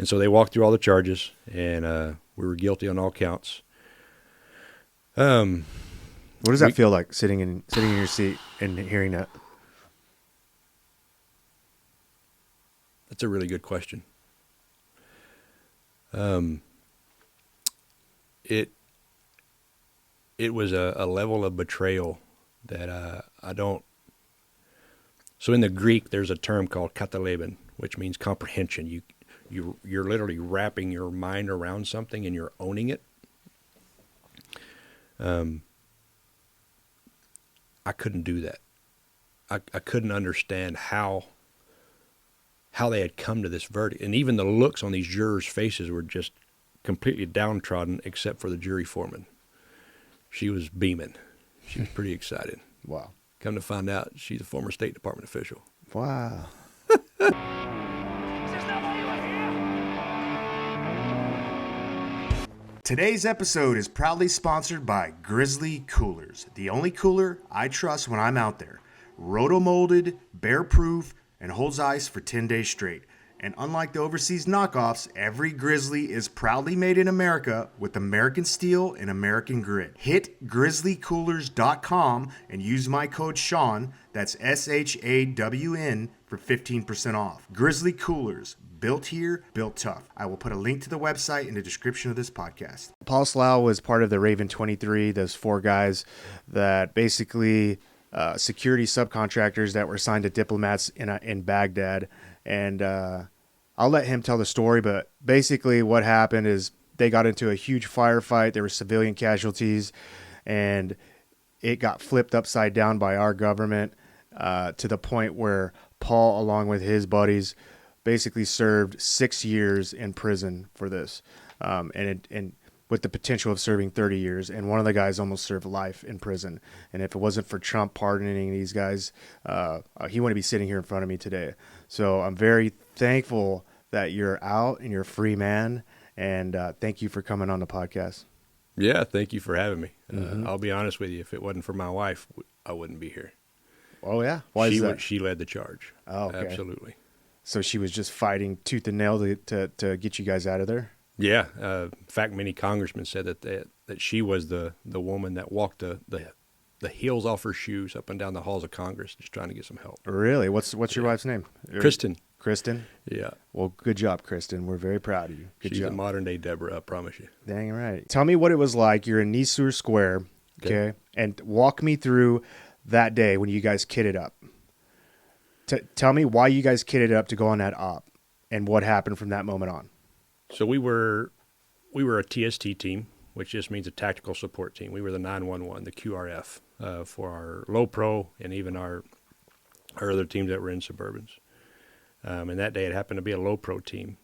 And so they walked through all the charges, and we were guilty on all counts. What does that feel like, sitting in your seat and hearing that? That's a really good question. It was a level of betrayal that I don't. So in the Greek, there's a term called kataleben, which means comprehension. You're literally wrapping your mind around something and you're owning it. I couldn't do that. I couldn't understand how they had come to this verdict. And even the looks on these jurors' faces were just completely downtrodden, except for the jury foreman. She was beaming. She was pretty excited. Wow. Come to find out, she's a former State Department official. Wow. Today's episode is proudly sponsored by Grizzly Coolers, the only cooler I trust when I'm out there. Roto-molded, bear-proof, and holds ice for 10 days straight. And unlike the overseas knockoffs, every Grizzly is proudly made in America with American steel and American grit. Hit grizzlycoolers.com and use my code Shawn, that's SHAWN, for 15% off. Grizzly Coolers, built here, built tough. I will put a link to the website in the description of this podcast. Paul Slough was part of the Raven 23, those 4 guys that basically security subcontractors that were assigned to diplomats in Baghdad. And I'll let him tell the story, but basically what happened is they got into a huge firefight. There were civilian casualties, and it got flipped upside down by our government to the point where Paul, along with his buddies, basically served 6 years in prison for this, and with the potential of serving 30 years. And one of the guys almost served life in prison. And if it wasn't for Trump pardoning these guys, he wouldn't be sitting here in front of me today. So I'm very thankful that you're out and you're a free man. And thank you for coming on the podcast. Yeah, thank you for having me. I'll be honest with you. If it wasn't for my wife, I wouldn't be here. Oh, yeah? Why is that? She led the charge. Oh, okay. Absolutely. So she was just fighting tooth and nail to get you guys out of there? Yeah. In fact, many congressmen said that she was the woman that walked the heels off her shoes up and down the halls of Congress just trying to get some help. Really? What's your wife's name? Kristen. Kristen? Yeah. Well, good job, Kristen. We're very proud of you. Good She's job. a modern-day Deborah, I promise you. Dang right. Tell me what it was like. You're in Nisour Square, okay? And walk me through that day when you guys kitted up. Tell me why you guys kitted up to go on that op and what happened from that moment on. So we were a TST team, which just means a tactical support team. We were the 911, the QRF, for our low pro and even our other teams that were in Suburbans. And that day it happened to be a low pro team.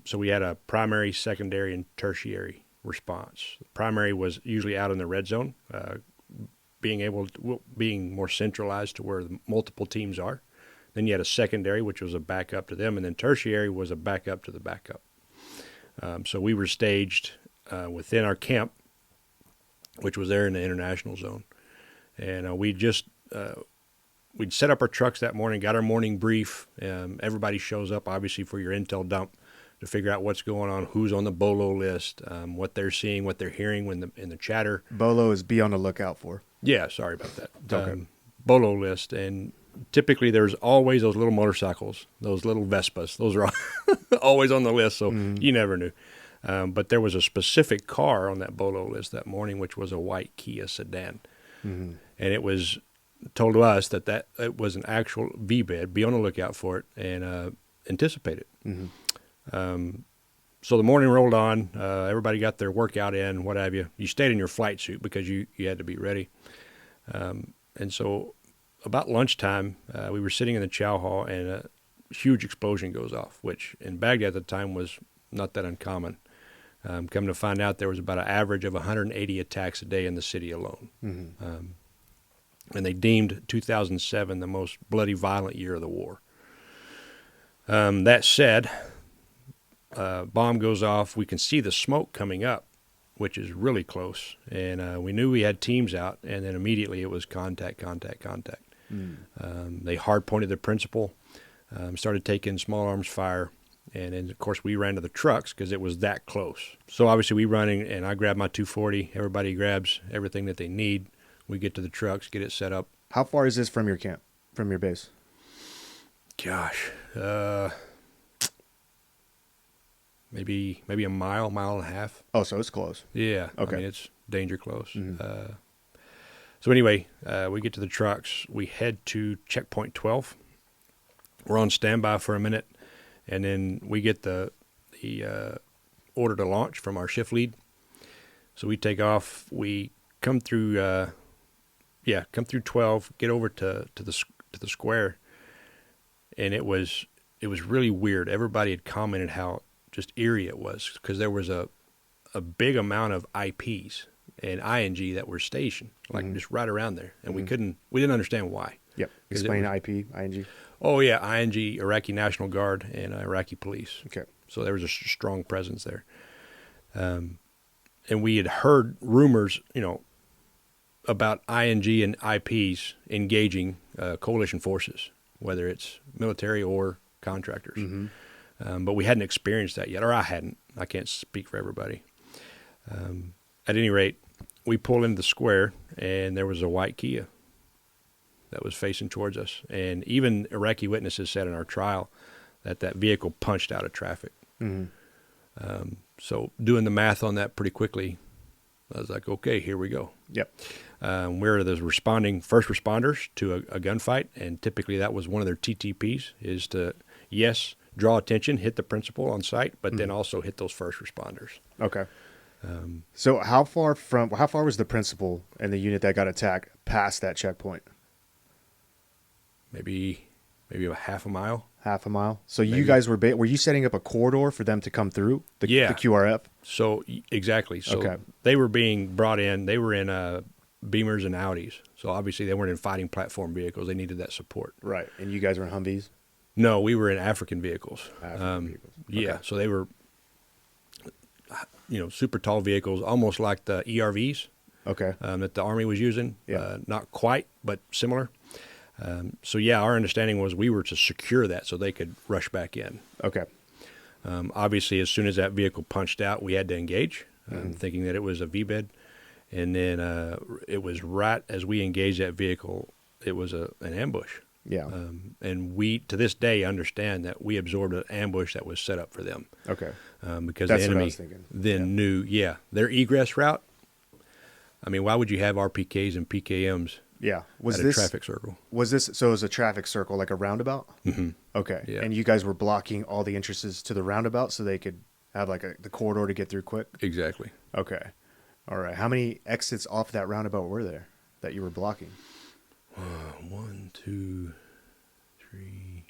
So we had a primary, secondary, and tertiary response. The primary was usually out in the red zone, being more centralized to where the multiple teams are. Then you had a secondary, which was a backup to them, and then tertiary was a backup to the backup. So we were staged within our camp, which was there in the international zone. And we'd set up our trucks that morning, got our morning brief. Everybody shows up, obviously, for your intel dump to figure out what's going on, who's on the BOLO list, what they're seeing, what they're hearing in the chatter. BOLO is be on the lookout for. Yeah, sorry about that. Okay. BOLO list. And typically there's always those little motorcycles, those little Vespas. Those are always on the list, so you never knew. But there was a specific car on that BOLO list that morning, which was a white Kia sedan. Mm-hmm. And it was told to us that it was an actual V-bed. Be on the lookout for it and anticipate it. Mm-hmm. So the morning rolled on. Everybody got their workout in, what have you. You stayed in your flight suit because you had to be ready. And so about lunchtime, we were sitting in the chow hall, and a huge explosion goes off, which in Baghdad at the time was not that uncommon. Come to find out, there was about an average of 180 attacks a day in the city alone. Mm-hmm. And they deemed 2007 the most bloody, violent year of the war. That said, bomb goes off. We can see the smoke coming up, which is really close. And we knew we had teams out, and then immediately it was contact. They hard-pointed the principal, started taking small arms fire, And then, of course, we ran to the trucks because it was that close. So obviously we run in, and I grab my 240. Everybody grabs everything that they need. We get to the trucks, get it set up. How far is this from your camp, from your base? Gosh, maybe a mile and a half. Oh, so it's close. Yeah. Okay. I mean, it's danger close. Mm-hmm. So anyway, we get to the trucks. We head to checkpoint 12. We're on standby for a minute, and then we get the order to launch from our shift lead. So we take off. We come through 12, get over to the square, and it was really weird. Everybody had commented how just eerie it was because there was a big amount of IPs and ING that were stationed, like just right around there, and we didn't understand why. Yep. Explain IP, ING. Oh yeah, ING, Iraqi National Guard, and Iraqi Police. Okay. So there was a strong presence there, and we had heard rumors, about ING and IPs engaging coalition forces, whether it's military or contractors. Mm-hmm. But we hadn't experienced that yet, or I hadn't. I can't speak for everybody. At any rate, we pull into the square, and there was a white Kia that was facing towards us. And even Iraqi witnesses said in our trial that vehicle punched out of traffic. Mm-hmm. So doing the math on that pretty quickly, I was like, okay, here we go. Yep. We're the responding first responders to a gunfight, and typically that was one of their TTPs, is to, yes, draw attention, hit the principal on site, but then also hit those first responders. Okay. So how far was the principal and the unit that got attacked past that checkpoint? Maybe a half a mile. Half a mile. So maybe. You guys were you setting up a corridor for them to come through the QRF? So exactly. So okay. They were being brought in. They were in Beamers and Audis. So obviously they weren't in fighting platform vehicles. They needed that support. Right. And you guys were in Humvees? No, we were in African vehicles. Vehicles. Okay. Yeah. So they were, super tall vehicles, almost like the ERVs. Okay. That the Army was using. Yeah. Not quite, but similar. Our understanding was we were to secure that so they could rush back in. Okay. Obviously, as soon as that vehicle punched out, we had to engage, thinking that it was a V-bed. And then it was right as we engaged that vehicle, it was an ambush. Yeah. And we, to this day, understand that we absorbed an ambush that was set up for them. Okay. Because that's the enemy what I was thinking. then knew, their egress route. I mean, why would you have RPKs and PKMs? Yeah. At a traffic circle. So it was a traffic circle, like a roundabout? Mm-hmm. Okay. Yeah. And you guys were blocking all the entrances to the roundabout so they could have like the corridor to get through quick? Exactly. Okay. All right. How many exits off that roundabout were there that you were blocking? 1, 2, 3,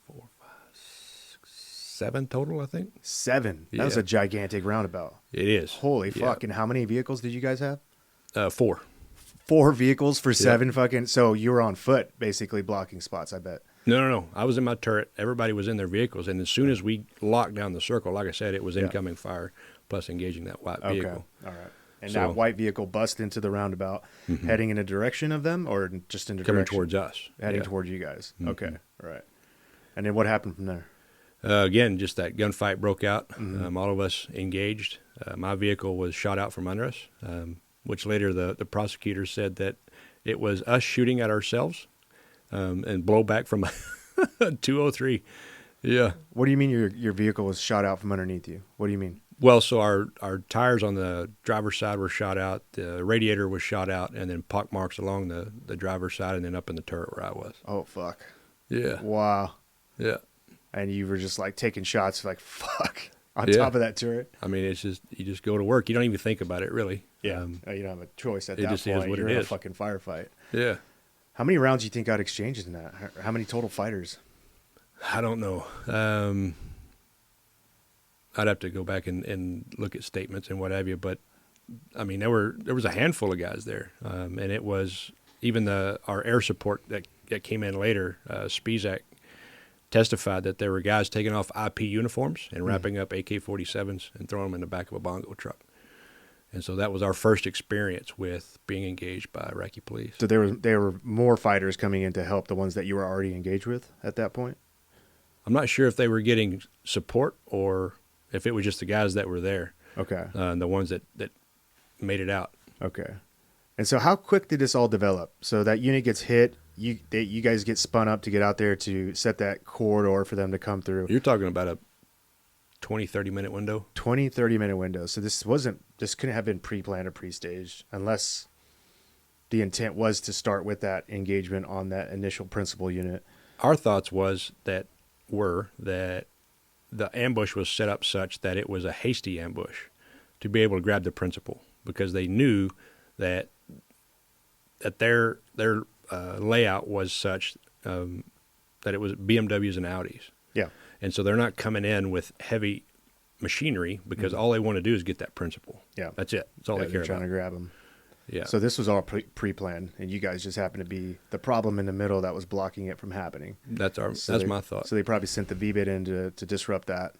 4, 5, 6, 7 total, I think. 7? Yeah. That was a gigantic roundabout. It is. Holy fuck. And how many vehicles did you guys have? 4. 4 vehicles for 7 fucking... So you were on foot, basically, blocking spots, I bet. No. I was in my turret. Everybody was in their vehicles. And as soon as we locked down the circle, like I said, it was incoming fire plus engaging that white vehicle. All right. And that white vehicle bust into the roundabout, heading in a direction of them or just in a coming direction? towards us. Heading towards you guys. Mm-hmm. Okay. All right. And then what happened from there? Again, just that gunfight broke out. All of us engaged. My vehicle was shot out from under us, which later the prosecutor said that it was us shooting at ourselves and blowback from 203. Yeah. What do you mean your vehicle was shot out from underneath you? What do you mean? Well, so our tires on the driver's side were shot out, the radiator was shot out, and then pock marks along the driver's side and then up in the turret where I was. Oh, fuck. Yeah. Wow. Yeah. And you were just like taking shots like, fuck, on top of that turret? I mean, it's just, you just go to work. You don't even think about it, really. Yeah. You don't have a choice at that point. It just is what You're it in is. a fucking firefight. Yeah. How many rounds do you think got exchanged in that? How many total fighters? I don't know. I'd have to go back and look at statements and what have you, but I mean, there was a handful of guys there, and it was even our air support that came in later. Spizak testified that there were guys taking off IP uniforms and wrapping up AK-47s and throwing them in the back of a bongo truck, and so that was our first experience with being engaged by Iraqi police. So there were more fighters coming in to help the ones that you were already engaged with at that point. I'm not sure if they were getting support or if it was just the guys that were there. Okay. The ones that made it out. Okay. And so how quick did this all develop? So that unit gets hit, you guys get spun up to get out there to set that corridor for them to come through. You're talking about a 20, 30-minute window? 20, 30-minute window. So this couldn't have been pre-planned or pre-staged unless the intent was to start with that engagement on that initial principal unit. Our thoughts that the ambush was set up such that it was a hasty ambush to be able to grab the principal, because they knew that their layout was such that it was BMWs and Audis. Yeah. And so they're not coming in with heavy machinery because all they want to do is get that principal. Yeah. That's it. That's all they care about. Trying to grab them. Yeah. So this was all pre-planned, and you guys just happened to be the problem in the middle that was blocking it from happening. That's my thought. So they probably sent the V-bit in to disrupt that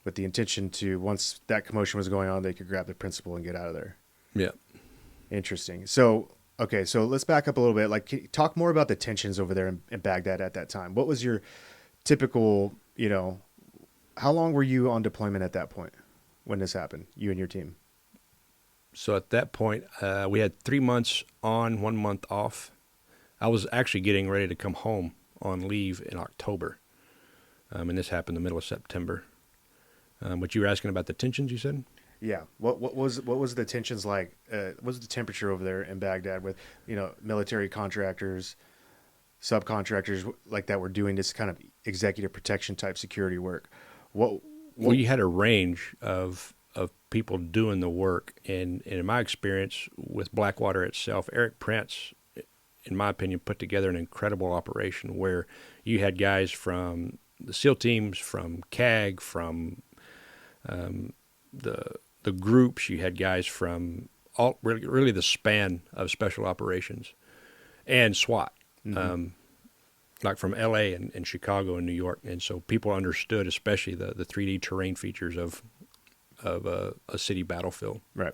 with the intention to, once that commotion was going on, they could grab the principal and get out of there. Yeah. Interesting. So, okay, so let's back up a little bit. Like, talk more about the tensions over there in Baghdad at that time. What was your typical, how long were you on deployment at that point when this happened, you and your team? So at that point, we had 3 months on, 1 month off. I was actually getting ready to come home on leave in October, and this happened in the middle of September. But you were asking about the tensions, you said? Yeah. What was the tensions like? What was the temperature over there in Baghdad with military contractors, subcontractors like that were doing this kind of executive protection type security work? Well, you had a range of people doing the work, and in my experience with Blackwater itself, Eric Prince, in my opinion, put together an incredible operation where you had guys from the SEAL teams, from CAG, from the groups. You had guys from all really the span of special operations and SWAT, like from LA and Chicago and New York. And so people understood, especially the 3D terrain features of a city battlefield. Right.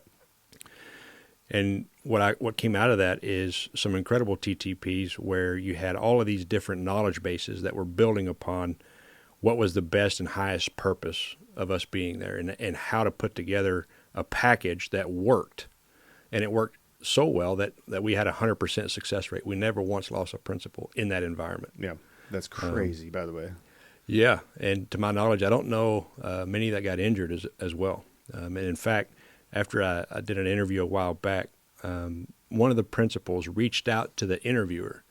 And what came out of that is some incredible TTPs where you had all of these different knowledge bases that were building upon what was the best and highest purpose of us being there, and how to put together a package that worked. And it worked so well that we had a 100% success rate. We never once lost a principal in that environment. Yeah, that's crazy, by the way. Yeah, and to my knowledge, I don't know many that got injured as well. And in fact, after I did an interview a while back, one of the principals reached out to the interviewer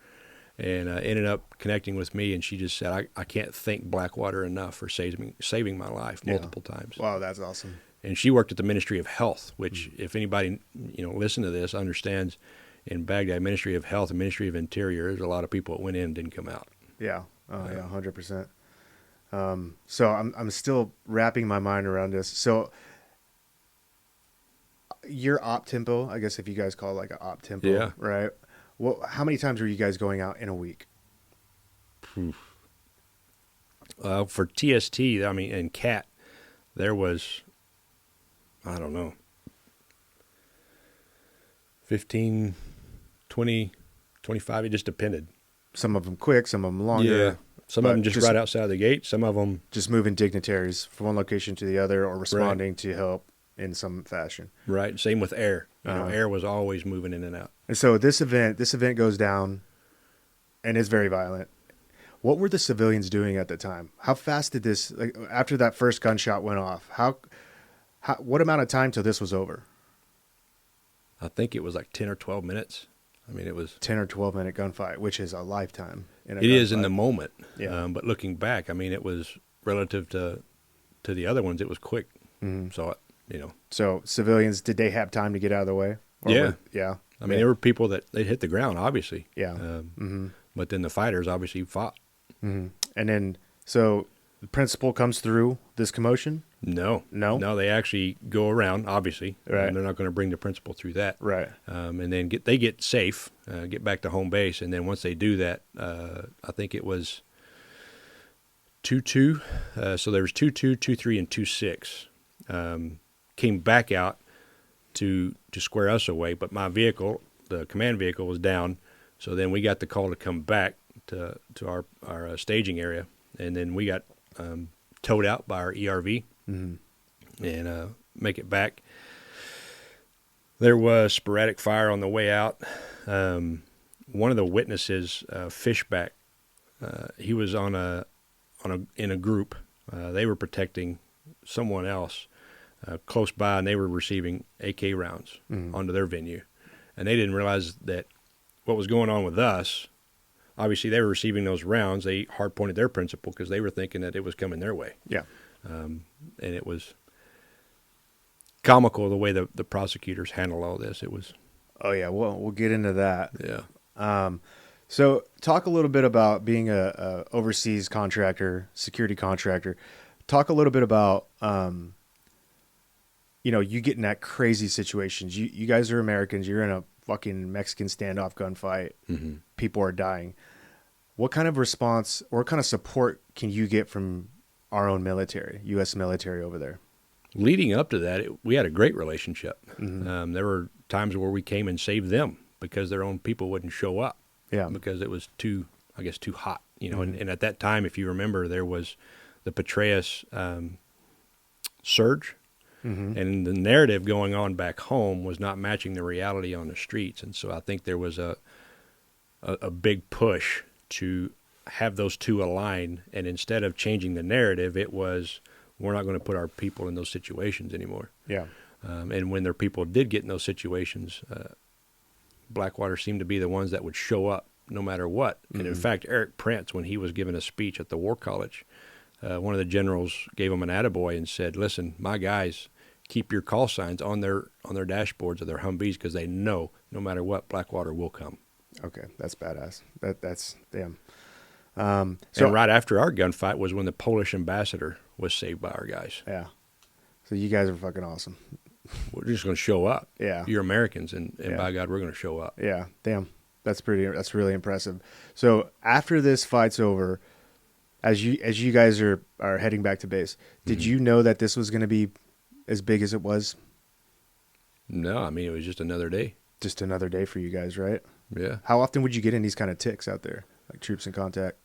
and ended up connecting with me, and she just said, I can't thank Blackwater enough for saving my life multiple times. Wow, that's awesome. And she worked at the Ministry of Health, which if anybody listen to this understands, in Baghdad, Ministry of Health and Ministry of Interior, there's a lot of people that went in and didn't come out. Yeah, yeah, 100%. So I'm still wrapping my mind around this. So your op tempo, I guess if you guys call it like an op tempo, yeah, right? Well, how many times were you guys going out in a week? For TST, and CAT, there was, I don't know, 15, 20, 25. It just depended. Some of them quick, some of them longer. Yeah. Some of them just right outside the gate. Some of them just moving dignitaries from one location to the other, or responding to help in some fashion. Right. Same with air. Air was always moving in and out. And so this event goes down, and it's very violent. What were the civilians doing at the time? How fast did this, after that first gunshot went off, what amount of time till this was over? I think it was like 10 or 12 minutes. It was 10 or 12 minute gunfight, which is a lifetime. It is in the moment. Yeah. But looking back, it was relative to the other ones. It was quick. Mm-hmm. So, So civilians, did they have time to get out of the way? Yeah. Yeah. There were people that they hit the ground, obviously. Yeah. But then the fighters obviously fought. Mm-hmm. And then, so the principal comes through this commotion? No, they actually go around, obviously. Right. And they're not going to bring the principal through that. Right. And then they get safe, get back to home base. And then once they do that, I think it was 2-2. So there was 2-2, 2-3, and 2-6. Came back out to square us away. But my vehicle, the command vehicle, was down. So then we got the call to come back to our staging area. And then we got towed out by our ERV and make it back. There was sporadic fire on the way out. One of the witnesses, Fishback, he was in a group. They were protecting someone else close by, and they were receiving AK rounds onto their venue. And they didn't realize that what was going on with us. Obviously, they were receiving those rounds. They hard pointed their principal because they were thinking that it was coming their way. Yeah. And it was comical the way the prosecutors handled all this. It was. Oh, yeah. Well, we'll get into that. Yeah. So talk a little bit about being a overseas contractor, security contractor. Talk a little bit about, you get in that crazy situations. You guys are Americans. You're in a fucking Mexican standoff gunfight. Mm-hmm. People are dying. What kind of response or what kind of support can you get from our own military, U.S. military over there? Leading up to that, we had a great relationship. Mm-hmm. There were times where we came and saved them because their own people wouldn't show up. Yeah. Because it was too hot, and at that time, if you remember, there was the Petraeus surge. Mm-hmm. And the narrative going on back home was not matching the reality on the streets. And so I think there was a big push to have those two align. And instead of changing the narrative, it was, we're not going to put our people in those situations anymore. Yeah. And when their people did get in those situations, Blackwater seemed to be the ones that would show up no matter what. Mm-hmm. And in fact, Eric Prince, when he was giving a speech at the War College, one of the generals gave him an attaboy and said, listen, my guys, keep your call signs on their dashboards of their Humvees because they know no matter what, Blackwater will come. Okay, that's badass. That's damn. So right after our gunfight was when the Polish ambassador was saved by our guys. Yeah. So you guys are fucking awesome. We're just going to show up. Yeah. You're Americans, and by God, we're going to show up. Yeah, damn. That's really impressive. So after this fight's over, as you guys are heading back to base, did you know that this was going to be as big as it was? No, I mean, it was just another day. Just another day for you guys, right? Yeah. How often would you get in these kind of ticks out there, like troops in contact?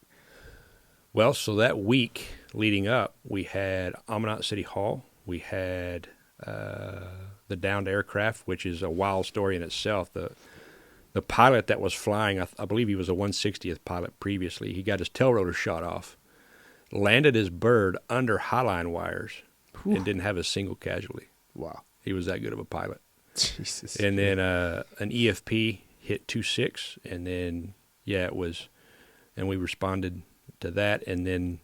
Well, so that week leading up, we had Amanat City Hall. We had the downed aircraft, which is a wild story in itself. The pilot that was flying, I believe he was a 160th pilot previously. He got his tail rotor shot off, landed his bird under highline wires, and didn't have a single casualty. Wow. He was that good of a pilot. Jesus. And then an EFP hit 2.6, and then, it was, and we responded to that, and then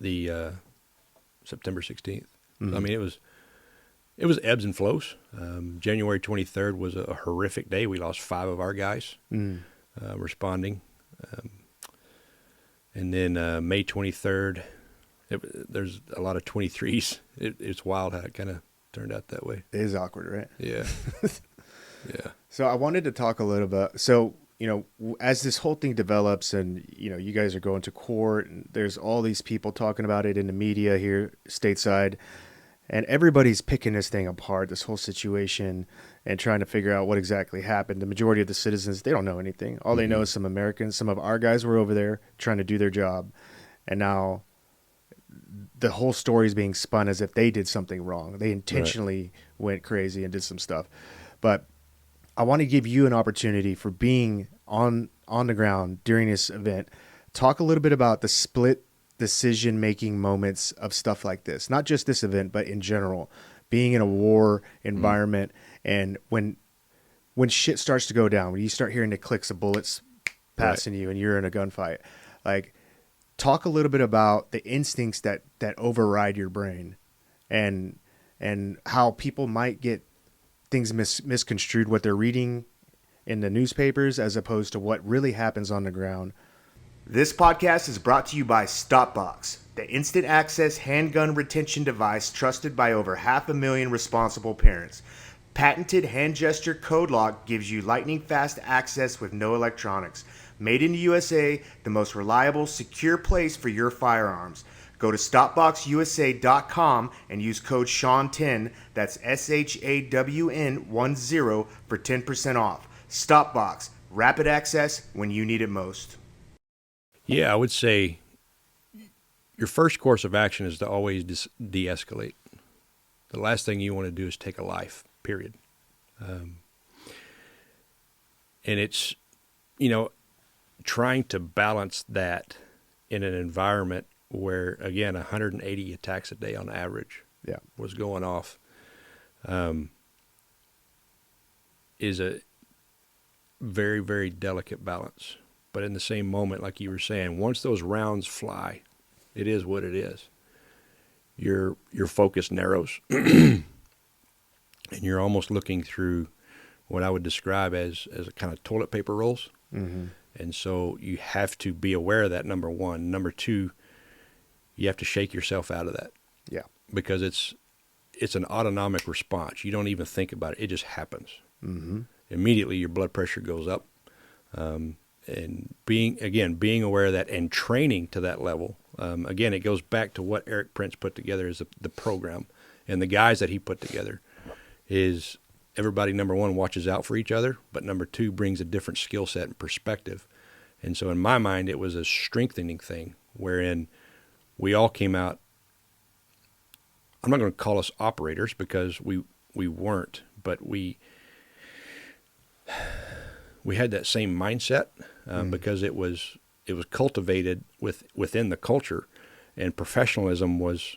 the September 16th. Mm-hmm. I mean, it was ebbs and flows. January 23rd was a horrific day. We lost 5 of our guys responding. And then May 23rd, there's a lot of 23s. It's wild how it kind of turned out that way. It is awkward, right? Yeah. Yeah. So I wanted to talk a little bit. So, as this whole thing develops and, you guys are going to court and there's all these people talking about it in the media here stateside, and everybody's picking this thing apart, this whole situation, and trying to figure out what exactly happened. The majority of the citizens, they don't know anything. All they know is some Americans, some of our guys were over there trying to do their job. And now the whole story is being spun as if they did something wrong. They intentionally went crazy and did some stuff. But I want to give you an opportunity for being on the ground during this event. Talk a little bit about the split decision-making moments of stuff like this. Not just this event, but in general. Being in a war environment and when shit starts to go down, when you start hearing the clicks of bullets passing you and you're in a gunfight. Like, talk a little bit about the instincts that override your brain and how people might get things misconstrued, what they're reading in the newspapers as opposed to what really happens on the ground. This podcast is brought to you by StopBox, the instant access handgun retention device trusted by over 500,000 responsible parents. Patented hand gesture code lock gives you lightning fast access with no electronics. Made in the USA, the most reliable, secure place for your firearms. Go to StopBoxUSA.com and use code Shawn10, that's SHAWN10 for 10% off. StopBox, rapid access when you need it most. Yeah, I would say your first course of action is to always de-escalate. The last thing you want to do is take a life, period. And it's, trying to balance that in an environment where, again, 180 attacks a day on average was going off, is a very, very delicate balance. But in the same moment, like you were saying, once those rounds fly, it is what it is. Your focus narrows, and you're almost looking through what I would describe as a kind of toilet paper rolls. Mm-hmm. And so you have to be aware of that, number one. Number two, you have to shake yourself out of that. Yeah. Because it's an autonomic response. You don't even think about it. It just happens. Mm-hmm. Immediately your blood pressure goes up. And being aware of that and training to that level. Again, it goes back to what Eric Prince put together as the program. And the guys that he put together is everybody, number one, watches out for each other, but number two, brings a different skill set and perspective. And so in my mind, it was a strengthening thing wherein we all came out. I'm not going to call us operators because we weren't, but we had that same mindset because it was cultivated within the culture, and professionalism was,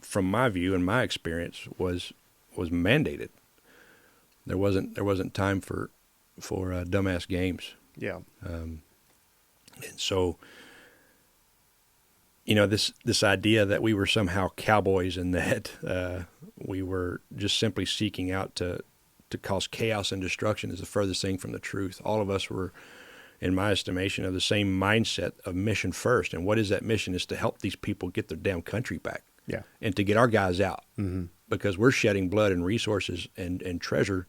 from my view and my experience, was mandated. There wasn't time for dumbass games. Yeah. And so, this idea that we were somehow cowboys and that we were just simply seeking out to cause chaos and destruction is the furthest thing from the truth. All of us were, in my estimation, of the same mindset of mission first. And what is that mission? Is to help these people get their damn country back. Yeah. And to get our guys out. Mm-hmm. Because we're shedding blood and resources and treasure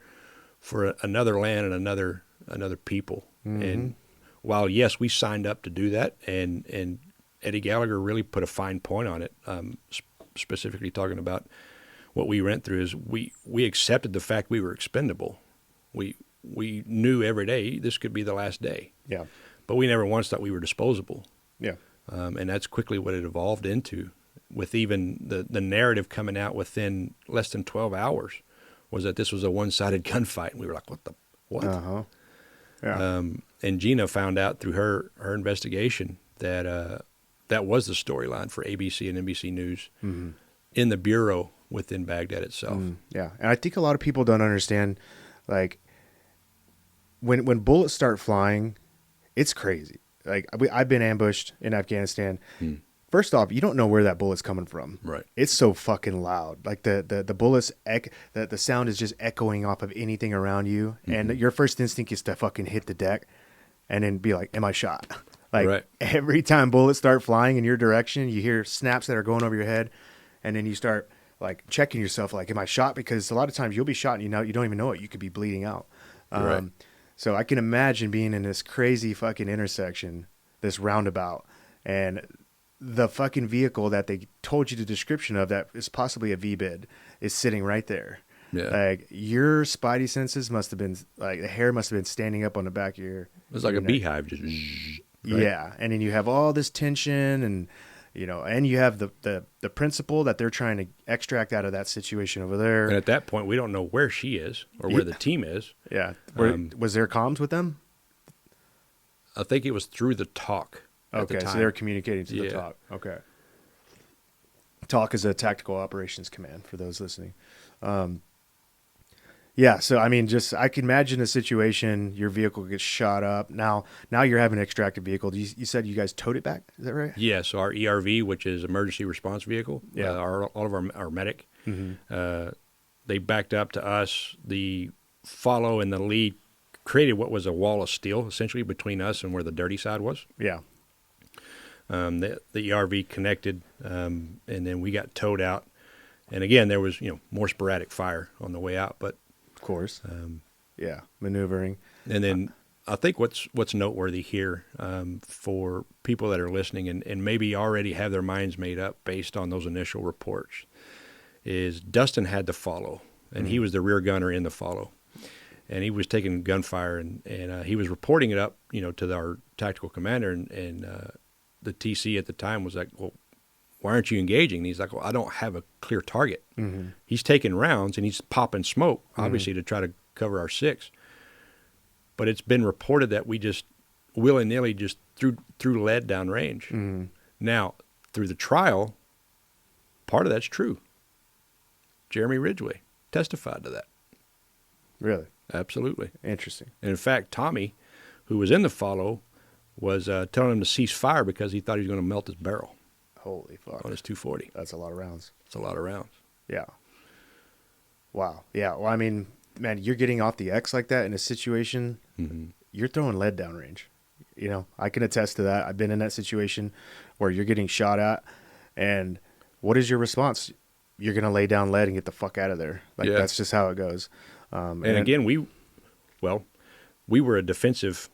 for another land and another people. Mm-hmm. And while, yes, we signed up to do that, and Eddie Gallagher really put a fine point on it, specifically talking about what we went through, is we accepted the fact we were expendable. We knew every day this could be the last day. Yeah. But we never once thought we were disposable. Yeah. And that's quickly what it evolved into, with even the narrative coming out within less than 12 hours was that this was a one-sided gunfight. And we were like, what? Uh-huh. Yeah. And Gina found out through her investigation that that was the storyline for ABC and NBC News in the bureau within Baghdad itself. Yeah. And I think a lot of people don't understand, like, when bullets start flying, it's crazy. Like, I've been ambushed in Afghanistan. First off, you don't know where that bullet's coming from. Right. It's so fucking loud. Like the bullets, the sound is just echoing off of anything around you. Mm-hmm. And your first instinct is to fucking hit the deck and then be like, am I shot? Like every time bullets start flying in your direction, you hear snaps that are going over your head. And then you start like checking yourself, like, am I shot? Because a lot of times you'll be shot and you don't even know it. You could be bleeding out. So I can imagine being in this crazy fucking intersection, this roundabout, and the fucking vehicle that they told you the description of that is possibly a V-bid is sitting right there. Yeah. Like, your spidey senses must have been, like, the hair must have been standing up on the back of your It was like a beehive. Just right? Yeah. And then you have all this tension and, and you have the principle that they're trying to extract out of that situation over there. And at that point, we don't know where she is or where the team is. Yeah. Was there comms with them? I think it was through the talk. Okay, so they're communicating to the talk. Okay. Talk is a tactical operations command for those listening. So I mean, I can imagine a situation, your vehicle gets shot up. Now you're having an extracted vehicle. You said you guys towed it back, is that right? Yeah, so our ERV, which is emergency response vehicle, all of our medic, they backed up to us. The follow and the lead created what was a wall of steel, essentially, between us and where the dirty side was. Yeah. The ERV connected, and then we got towed out. And again, there was more sporadic fire on the way out, but of course, maneuvering. And then I think what's noteworthy here for people that are listening and maybe already have their minds made up based on those initial reports is Dustin had to follow, and he was the rear gunner in the follow, and he was taking gunfire and he was reporting it up to our tactical commander and the TC at the time was like, well, why aren't you engaging? And he's like, well, I don't have a clear target. Mm-hmm. He's taking rounds and he's popping smoke, obviously, to try to cover our 6. But it's been reported that we just willy-nilly just threw lead down range. Mm-hmm. Now, through the trial, part of that's true. Jeremy Ridgway testified to that. Really? Absolutely. Interesting. And in fact, Tommy, who was in the follow, was telling him to cease fire because he thought he was going to melt his barrel. Holy fuck. On his 240. That's a lot of rounds. That's a lot of rounds. Yeah. Wow. Yeah. Well, I mean, man, you're getting off the X like that in a situation, you're throwing lead downrange. You know, I can attest to that. I've been in that situation where you're getting shot at, and what is your response? You're going to lay down lead and get the fuck out of there. Like, that's just how it goes. And again, we were a defensive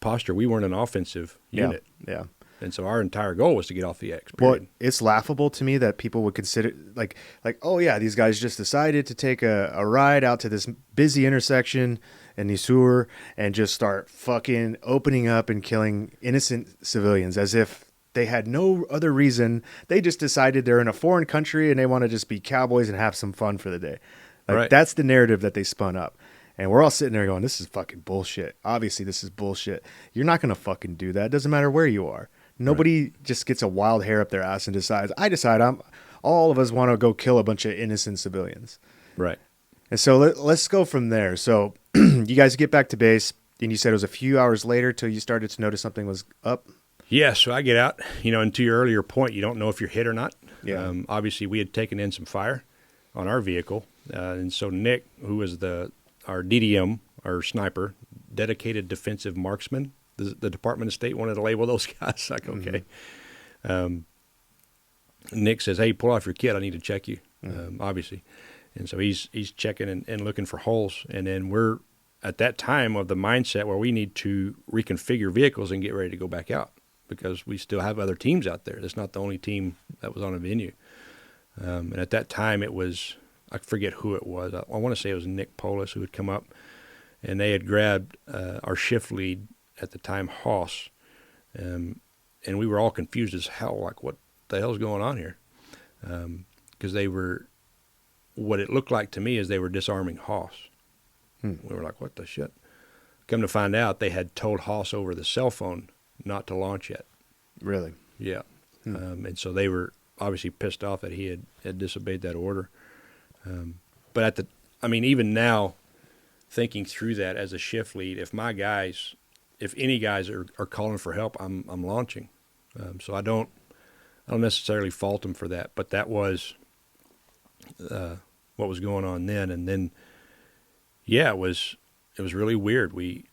posture. We weren't an offensive unit. Yeah. And so our entire goal was to get off the X. Period. Well, it's laughable to me that people would consider like, oh yeah, these guys just decided to take a ride out to this busy intersection in Nisour and just start fucking opening up and killing innocent civilians as if they had no other reason. They just decided they're in a foreign country and they want to just be cowboys and have some fun for the day. Like, right. That's the narrative that they spun up. And we're all sitting there going, this is fucking bullshit. Obviously, this is bullshit. You're not going to fucking do that. It doesn't matter where you are. Nobody just gets a wild hair up their ass and decides, all of us want to go kill a bunch of innocent civilians. Right. And so let's go from there. So you guys get back to base, and you said it was a few hours later till you started to notice something was up? Yeah, so I get out, and to your earlier point, you don't know if you're hit or not. Yeah. Obviously, we had taken in some fire on our vehicle, and so Nick, who was our DDM, our sniper, dedicated defensive marksman, the Department of State wanted to label those guys. Like, okay. Nick says, hey, pull off your kit. I need to check you, obviously. And so he's checking and looking for holes. And then we're at that time of the mindset where we need to reconfigure vehicles and get ready to go back out because we still have other teams out there. That's not the only team that was on a venue. And at that time it was, I forget who it was. I want to say it was Nick Polis who had come up, and they had grabbed our shift lead at the time, Hoss, and we were all confused as hell, like what the hell's going on here? Because they were, what it looked like to me is they were disarming Hoss. We were like, what the shit? Come to find out, they had told Hoss over the cell phone not to launch yet. Really? Yeah. And so they were obviously pissed off that he had disobeyed that order. But even now, thinking through that as a shift lead, if any guys are calling for help, I'm launching. So I don't necessarily fault them for that, but that was what was going on then. And then, yeah, it was really weird. We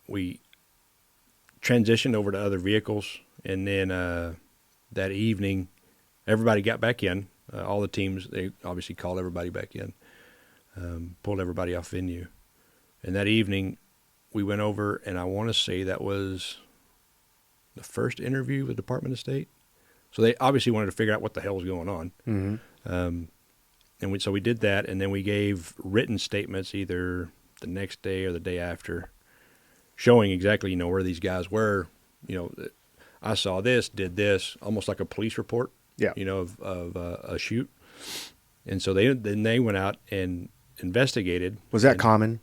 transitioned over to other vehicles, and then that evening, everybody got back in. All the teams, they obviously called everybody back in, pulled everybody off venue. And that evening, we went over, and I want to say that was the first interview with the Department of State. So they obviously wanted to figure out what the hell was going on. Mm-hmm. So we did that, and then we gave written statements either the next day or the day after, showing exactly, where these guys were. I saw this, did this, almost like a police report. Yeah. Of a shoot. And so they went out and investigated. Was that common?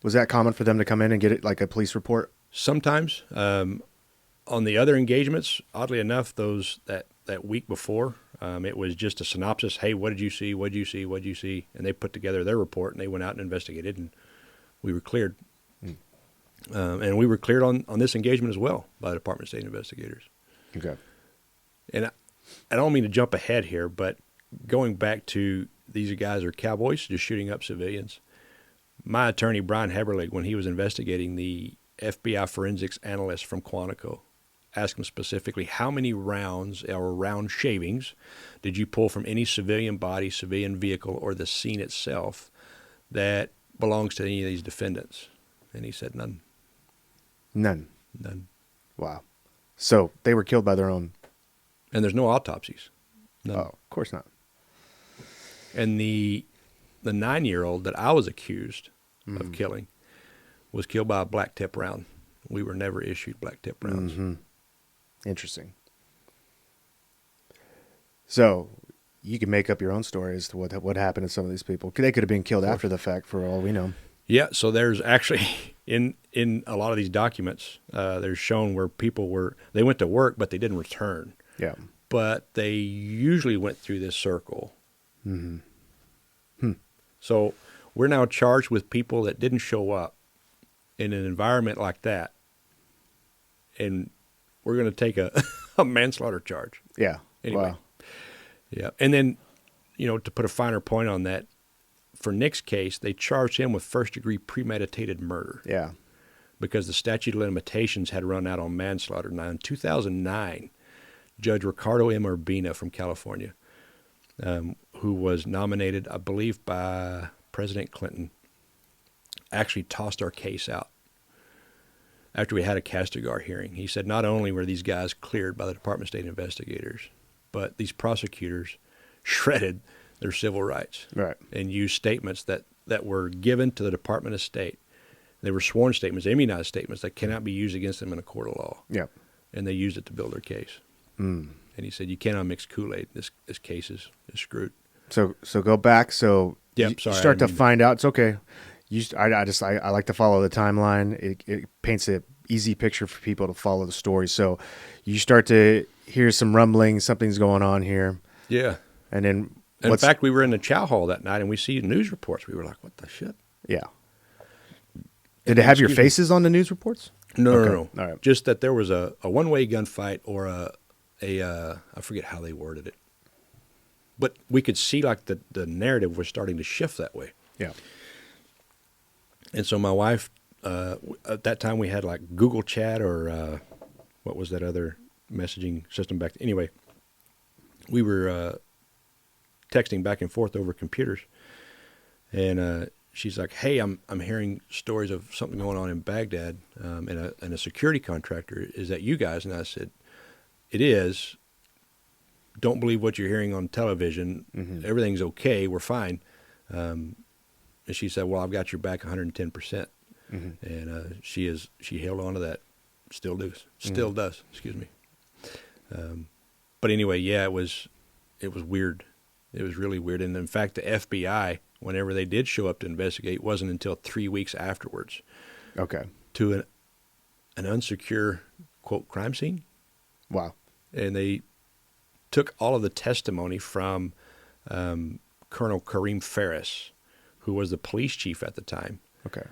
Was that common for them to come in and get it like a police report? Sometimes. On the other engagements, oddly enough, those that week before, it was just a synopsis. Hey, what did you see? What did you see? What did you see? And they put together their report, and they went out and investigated, and we were cleared. And we were cleared on this engagement as well by the Department of State investigators. Okay. And I don't mean to jump ahead here, but going back to these guys are cowboys just shooting up civilians. My attorney, Brian Heberlig, when he was investigating the FBI forensics analyst from Quantico, asked him specifically, how many rounds or round shavings did you pull from any civilian body, civilian vehicle, or the scene itself that belongs to any of these defendants? And he said none. None? None. Wow. So they were killed by their own... And there's no autopsies. None. Oh, of course not. And the 9-year-old that I was accused of killing was killed by a black tip round. We were never issued black tip rounds. Mm-hmm. Interesting. So you can make up your own story as to what happened to some of these people. They could have been killed after the fact, for all we know. Yeah, so there's actually in a lot of these documents, there's shown where people they went to work, but they didn't return. Yeah. But they usually went through this circle. Mm-hmm. So we're now charged with people that didn't show up in an environment like that, and we're going to take a manslaughter charge. Yeah. Anyway. Wow. Yeah, and then, to put a finer point on that, for Nick's case, they charged him with first-degree premeditated murder. Yeah. Because the statute of limitations had run out on manslaughter. Now, in 2009, Judge Ricardo M. Urbina from California, who was nominated, I believe, by President Clinton, actually tossed our case out after we had a Castigar hearing. He said not only were these guys cleared by the Department of State investigators, but these prosecutors shredded their civil rights, right, and used statements that were given to the Department of State. They were sworn statements, immunized statements that cannot be used against them in a court of law. Yeah. And they used it to build their case. Mm. And he said, you cannot mix Kool-Aid. This case is screwed. So go back. So yep, you sorry, start to find out. It's okay. I like to follow the timeline. It paints an easy picture for people to follow the story. So you start to hear some rumblings. Something's going on here. Yeah. And then in fact, we were in the chow hall that night, and we see news reports. We were like, what the shit? Yeah. Did it have your faces on the news reports? No. All right. Just that there was a one-way gunfight or I forget how they worded it. But we could see like the narrative was starting to shift that way. Yeah. And so my wife, at that time we had like Google Chat or what was that other messaging system back then? Anyway, we were texting back and forth over computers. And she's like, hey, I'm hearing stories of something going on in Baghdad and a security contractor. Is that you guys? And I said, it is. Don't believe what you're hearing on television. Mm-hmm. Everything's okay. We're fine. And she said, well, I've got your back 110%. Mm-hmm. And she held on to that. Still does. Excuse me. But anyway, yeah, it was weird. It was really weird. And in fact, the FBI, whenever they did show up to investigate, wasn't until 3 weeks afterwards. Okay. To an unsecure, quote, crime scene. Wow. And they took all of the testimony from Colonel Kareem Ferris, who was the police chief at the time. Okay.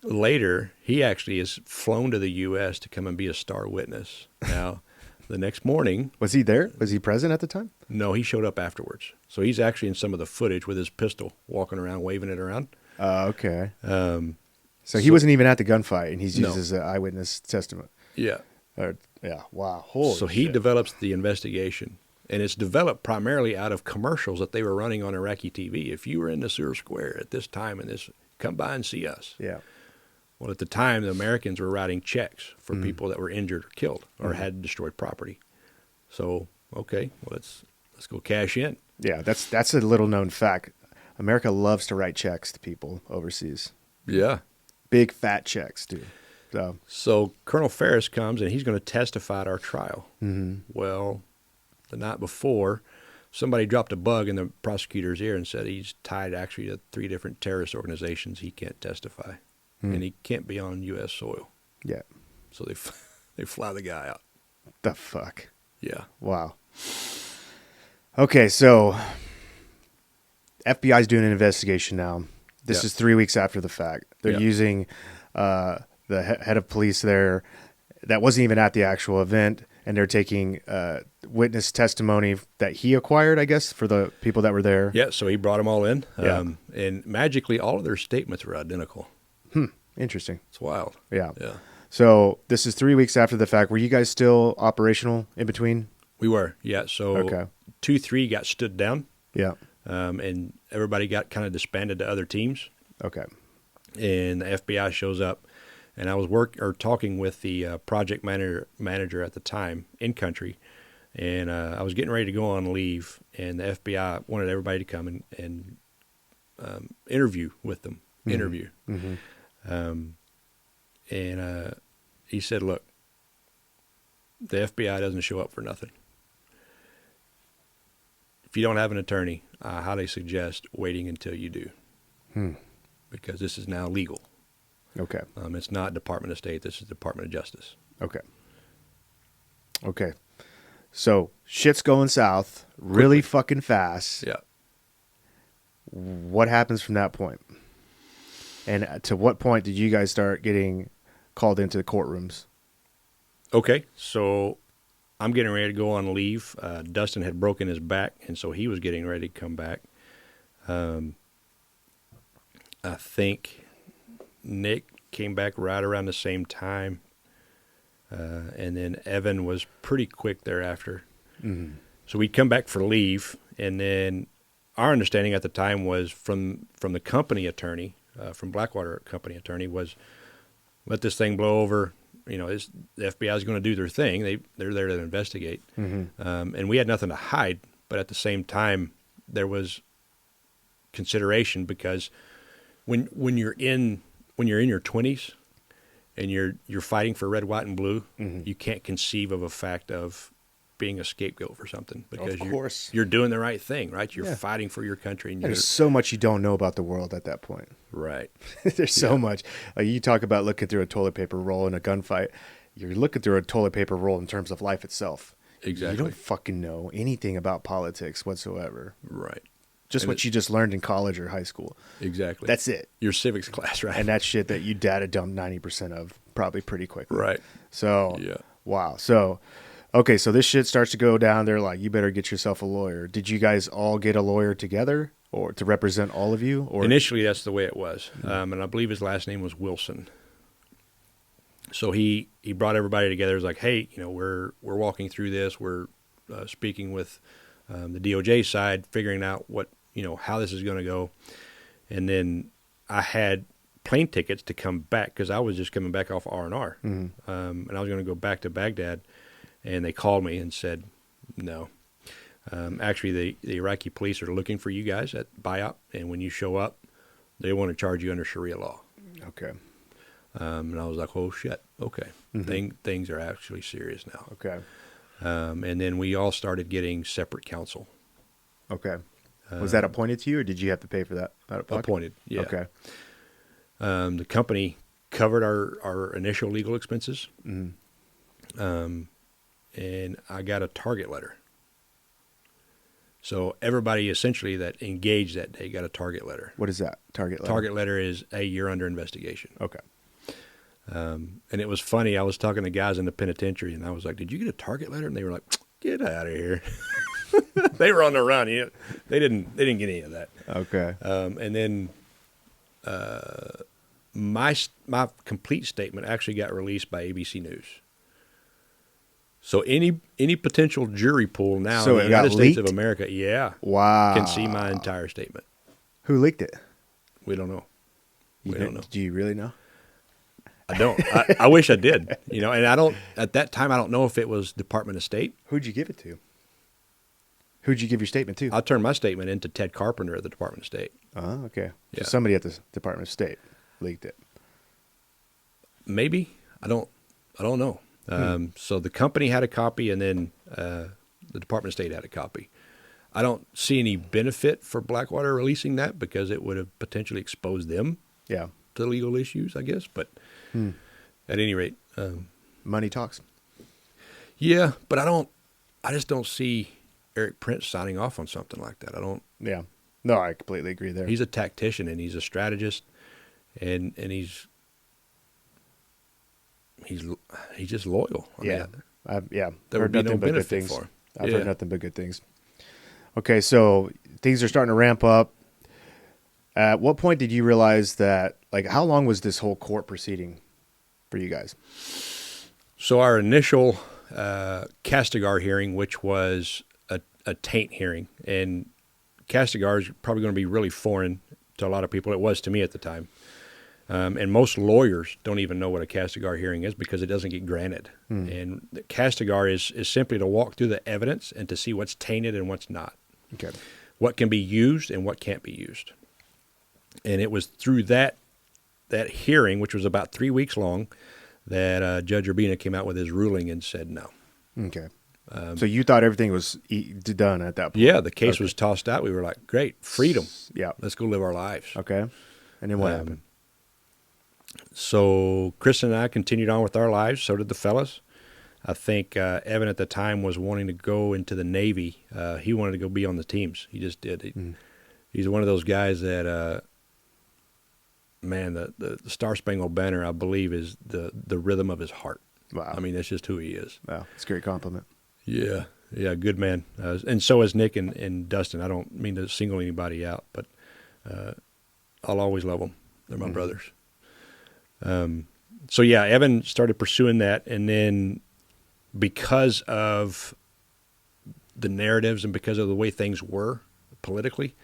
Later, he actually is flown to the U.S. to come and be a star witness. Now, the next morning... Was he there? Was he present at the time? No, he showed up afterwards. So he's actually in some of the footage with his pistol, walking around, waving it around. Okay. So he wasn't even at the gunfight, and he's used as an eyewitness testament. Yeah. Yeah. Wow. Holy So he develops the investigation, and it's developed primarily out of commercials that they were running on Iraqi TV. If you were in Nisour Square at this time and this, come by and see us. Yeah. Well, at the time, the Americans were writing checks for people that were injured or killed or had destroyed property. So, okay, well, let's go cash in. Yeah, that's a little known fact. America loves to write checks to people overseas. Yeah. Big fat checks, too. So Colonel Ferris comes, and he's going to testify at our trial. Mm-hmm. Well, the night before, somebody dropped a bug in the prosecutor's ear and said he's tied actually to 3 different terrorist organizations. He can't testify, and he can't be on U.S. soil. Yeah. So they fly the guy out. The fuck? Yeah. Wow. Okay, so FBI's doing an investigation now. This is 3 weeks after the fact. They're using the head of police there that wasn't even at the actual event, and they're taking witness testimony that he acquired, I guess, for the people that were there. Yeah, so he brought them all in, Yeah. and magically all of their statements were identical. Interesting. It's wild. Yeah. Yeah. So this is 3 weeks after the fact. Were you guys still operational in between? We were, yeah. So 2-3 got stood down. Yeah. And everybody got kind of disbanded to other teams. Okay. And the FBI shows up, and I was talking with the project manager at the time in country, and I was getting ready to go on leave, and the FBI wanted everybody to come and interview with them. Mm-hmm. And he said, look, The FBI doesn't show up for nothing. If you don't have an attorney, I highly suggest waiting until you do. Because this is now legal. Okay. It's not Department of State. This is Department of Justice. Okay. So shit's going south really fucking fast. Yeah. What happens from that point? And to what point did you guys start getting called into the courtrooms? Okay, so I'm getting ready to go on leave. Dustin had broken his back, and so he was getting ready to come back. I think Nick came back right around the same time, and then Evan was pretty quick thereafter. Mm-hmm. So we'd come back for leave, and then our understanding at the time was from the company attorney, from Blackwater company attorney, was let this thing blow over. You know, the FBI is going to do their thing. They're there to investigate. Mm-hmm. And we had nothing to hide, but at the same time, there was consideration because when you're in your 20s and you're fighting for red, white, and blue, mm-hmm. you can't conceive of a fact of being a scapegoat for something because you're doing the right thing, right? You're fighting for your country. And there's so much you don't know about the world at that point. Right. There's so much. Like you talk about looking through a toilet paper roll in a gunfight. You're looking through a toilet paper roll in terms of life itself. Exactly. You don't fucking know anything about politics whatsoever. Right. Just what you just learned in college or high school. Exactly. That's it. Your civics class, right? And that's shit that you data dump 90% of probably pretty quickly. Right. So, wow. So, okay, so this shit starts to go down. They're like, you better get yourself a lawyer. Did you guys all get a lawyer together or to represent all of you? Or initially, that's the way it was. And I believe his last name was Wilson. So he brought everybody together. He was like, hey, you know, we're walking through this. We're speaking with the DOJ side, figuring out how this is going to go. And then I had plane tickets to come back because I was just coming back off R&R. Mm-hmm. And I was going to go back to Baghdad. And they called me and said, no. Actually, the Iraqi police are looking for you guys at BIOP, and when you show up, they want to charge you under Sharia law. Okay. And I was like, oh, shit. Okay. Mm-hmm. Things are actually serious now. Okay. And then we all started getting separate counsel. Okay. Was that appointed to you, or did you have to pay for that out of pocket? Appointed, yeah. Okay. The company covered our initial legal expenses. Mm-hmm. And I got a target letter. So everybody essentially that engaged that day got a target letter. What is that, target letter? Target letter is, hey, you're under investigation. Okay. And it was funny. I was talking to guys in the penitentiary, and I was like, did you get a target letter? And they were like, get out of here. They were on the run. They didn't get any of that. Okay. And then my complete statement actually got released by ABC News. So any potential jury pool now in the United States of America, can see my entire statement. Who leaked it? We don't know. We don't know. Do you really know? I don't. I wish I did. And I don't. At that time, I don't know if it was Department of State. Who'd you give it to? Who'd you give your statement to? I turned my statement into Ted Carpenter at the Department of State. Oh, okay. Yeah. So somebody at the Department of State leaked it. Maybe. I don't know. So the company had a copy, and then the Department of State had a copy. I don't see any benefit for Blackwater releasing that because it would have potentially exposed them to legal issues, I guess. But at any rate. Money talks. Yeah, but I just don't see Eric Prince signing off on something like that. I don't. Yeah. No, I completely agree there. He's a tactician, and he's a strategist, and he's just loyal. I've heard nothing but good things. I've heard nothing but good things. Okay, so things are starting to ramp up. At what point did you realize that, how long was this whole court proceeding for you guys? So our initial Castigar hearing, which was a taint hearing, and Castigar is probably going to be really foreign to a lot of people. It was to me at the time. And most lawyers don't even know what a Castigar hearing is because it doesn't get granted. And the Castigar is simply to walk through the evidence and to see what's tainted and what's not. Okay. What can be used and what can't be used. And it was through that hearing, which was about 3 weeks long, that Judge Urbina came out with his ruling and said no. Okay. So you thought everything was done at that point? Yeah, the case was tossed out. We were like, great, freedom. Yeah. Let's go live our lives. Okay. And then what happened? So Chris and I continued on with our lives. So did the fellas. I think Evan at the time was wanting to go into the Navy. He wanted to go be on the teams. He just did. He's one of those guys that, man, the Star Spangled Banner, I believe, is the rhythm of his heart. Wow. I mean, that's just who he is. Wow. It's a great compliment. Yeah. Yeah, good man. And so is Nick and Dustin. I don't mean to single anybody out, but I'll always love them. They're my brothers. So, yeah, Evan started pursuing that, and then because of the narratives and because of the way things were politically,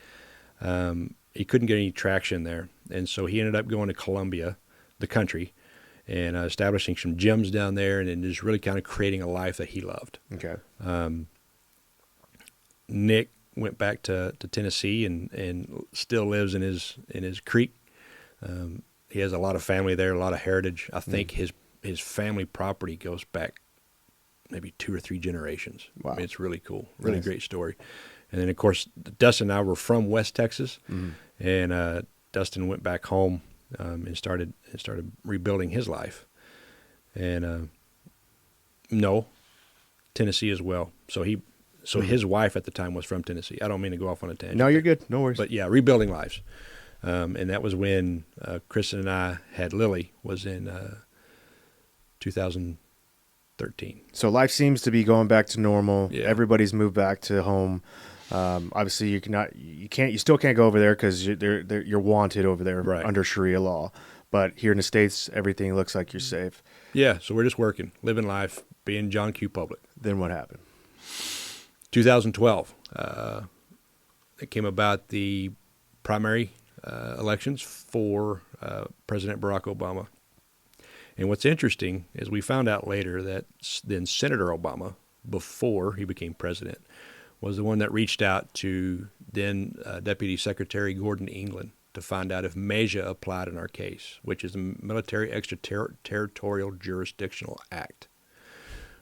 he couldn't get any traction there. And so he ended up going to Colombia, the country, and establishing some gyms down there and then just really kind of creating a life that he loved. Okay. Nick went back to Tennessee and still lives in his creek. He has a lot of family there, a lot of heritage. I think his family property goes back maybe 2 or 3 generations. Wow. I mean, it's really cool. Really nice. Great story. And then, of course, Dustin and I were from West Texas, and Dustin went back home and started rebuilding his life. And Tennessee as well. So his wife at the time was from Tennessee. I don't mean to go off on a tangent. No, you're good. No worries. But yeah, rebuilding lives. And that was when Kristen and I had Lily, was in 2013. So life seems to be going back to normal. Yeah. Everybody's moved back to home. Obviously, you still can't go over there because you're wanted over there under Sharia law. But here in the States, everything looks like you're safe. Yeah, so we're just working, living life, being John Q. Public. Then what happened? 2012, it came about the primary elections for President Barack Obama. And what's interesting is we found out later that then Senator Obama, before he became president, was the one that reached out to then Deputy Secretary Gordon England to find out if MEJA applied in our case, which is the Military Extraterritorial Jurisdictional Act,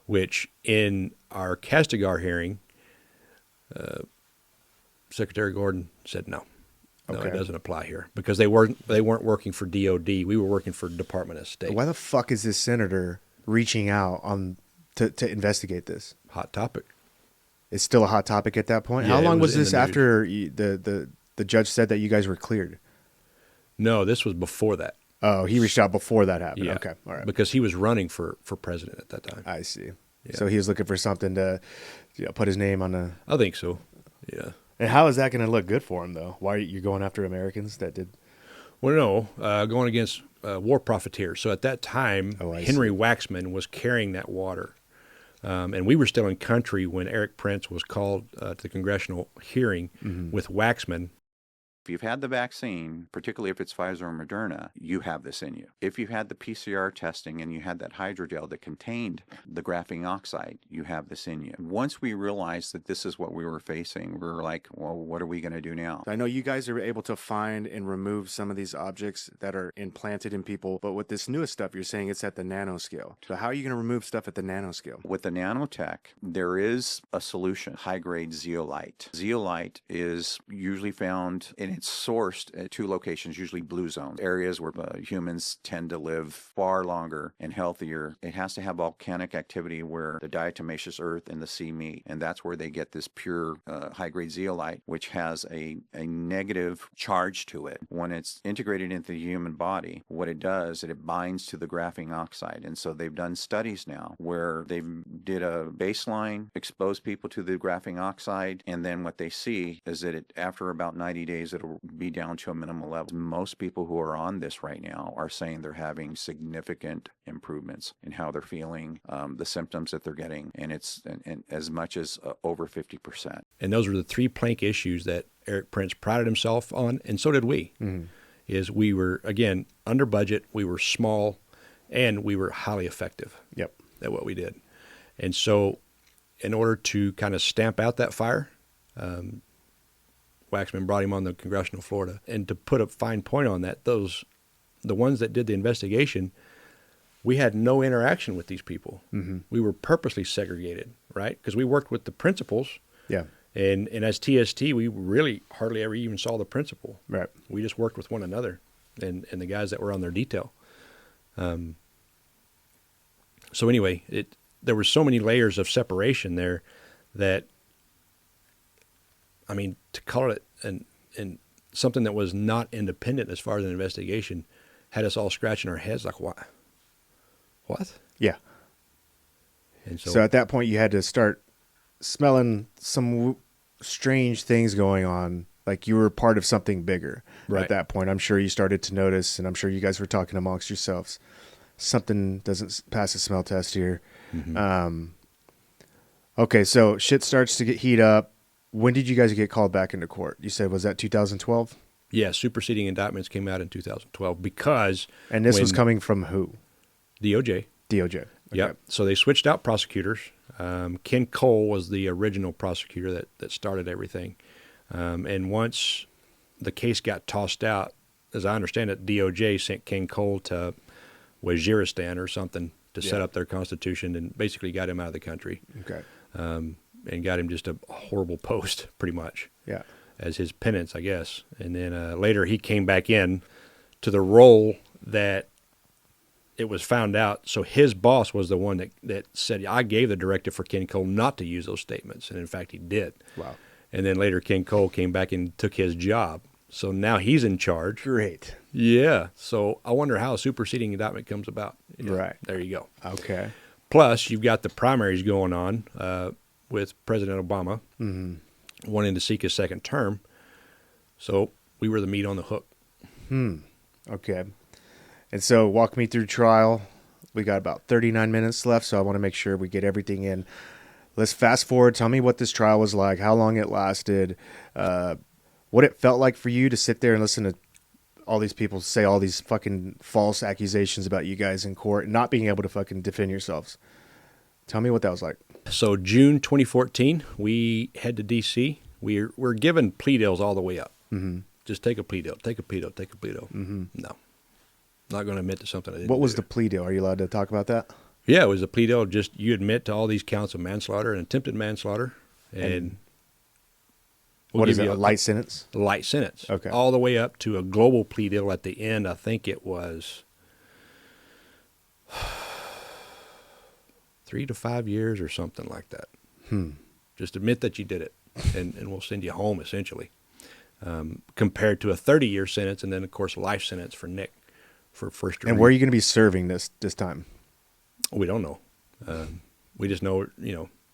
which in our Castigar hearing, Secretary Gordon said no. No, it doesn't apply here because they weren't working for DOD. We were working for Department of State. Why the fuck is this senator reaching out to investigate this? Hot topic. It's still a hot topic at that point. Yeah, How long was in this after the judge said that you guys were cleared? No, this was before that. Oh, he reached out before that happened. Yeah. Okay, all right. Because he was running for president at that time. I see. Yeah. So he was looking for something to put his name on the. I think so. Yeah. And how is that going to look good for him, though? Why are you going after Americans that did? Well, no, going against war profiteers. So at that time, Henry Waxman was carrying that water. And we were still in country when Eric Prince was called to the congressional hearing with Waxman. If you've had the vaccine, particularly if it's Pfizer or Moderna, you have this in you. If you had the PCR testing and you had that hydrogel that contained the graphene oxide, you have this in you. Once we realized that this is what we were facing, we were like, well, what are we going to do now? I know you guys are able to find and remove some of these objects that are implanted in people, but with this newest stuff, you're saying it's at the nanoscale. So how are you going to remove stuff at the nanoscale? With the nanotech, there is a solution, high-grade zeolite. Zeolite is usually found in it's sourced at 2 locations, usually blue zones, areas where humans tend to live far longer and healthier. It has to have volcanic activity where the diatomaceous earth and the sea meet, and that's where they get this pure high-grade zeolite, which has a negative charge to it. When it's integrated into the human body, what it does is it binds to the graphene oxide, and so they've done studies now where they did a baseline, exposed people to the graphene oxide, and then what they see is that after about 90 days, it'll be down to a minimal level. Most people who are on this right now are saying they're having significant improvements in how they're feeling, the symptoms that they're getting, and it's as much as over 50%. And those were the 3 plank issues that Eric Prince prided himself on, and so did we. Is we were, again, under budget, we were small, and we were highly effective at what we did. And so in order to kind of stamp out that fire, Waxman brought him on the congressional floor and to put a fine point on that, the ones that did the investigation, we had no interaction with these people. Mm-hmm. We were purposely segregated, right? Because we worked with the principals. Yeah. And as TST, we really hardly ever even saw the principal. Right. We just worked with one another and the guys that were on their detail. So anyway, there were so many layers of separation there that, I mean, to call it and something that was not independent as far as an investigation had us all scratching our heads like, what? Yeah. And So at that point, you had to start smelling some strange things going on. Like you were part of something bigger. Right. At that point, I'm sure you started to notice, and I'm sure you guys were talking amongst yourselves. Something doesn't pass the smell test here. Mm-hmm. Okay, so shit starts to get heat up. When did you guys get called back into court? You said, was that 2012? Yeah, superseding indictments came out in 2012 because... And this was coming from who? DOJ. DOJ. Okay. Yep. So they switched out prosecutors. Ken Cole was the original prosecutor that started everything. And once the case got tossed out, as I understand it, DOJ sent Ken Cole to Waziristan or something to set up their constitution and basically got him out of the country. Okay. And got him just a horrible post, pretty much. Yeah. As his penance, I guess. And then later he came back in to the role that it was found out. So his boss was the one that said, I gave the directive for Ken Cole not to use those statements. And in fact, he did. Wow. And then later Ken Cole came back and took his job. So now he's in charge. Great. Yeah. So I wonder how a superseding indictment comes about. Yeah, right. There you go. Okay. Plus, you've got the primaries going on with President Obama wanting to seek his second term. So we were the meat on the hook. Okay. And so walk me through trial. We got about 39 minutes left, so I want to make sure we get everything in. Let's fast forward. Tell me what this trial was like, how long it lasted, what it felt like for you to sit there and listen to all these people say all these fucking false accusations about you guys in court and not being able to fucking defend yourselves. Tell me what that was like. So June 2014, we head to D.C. We're given plea deals all the way up. Mm-hmm. Just take a plea deal, take a plea deal, take a plea deal. Mm-hmm. No. Not going to admit to something I didn't What was do. the plea deal? Are you allowed to talk about that? Yeah, it was a plea deal. Just you admit to all these counts of manslaughter and attempted manslaughter. And what is it, a light sentence? Light sentence. Okay. All the way up to a global plea deal at the end. I think it was 3 to 5 years or something like that. Just admit that you did it, and we'll send you home, essentially. Compared to a 30-year sentence, and then, of course, a life sentence for Nick for first degree. And where are you going to be serving this time? We don't know. We just know,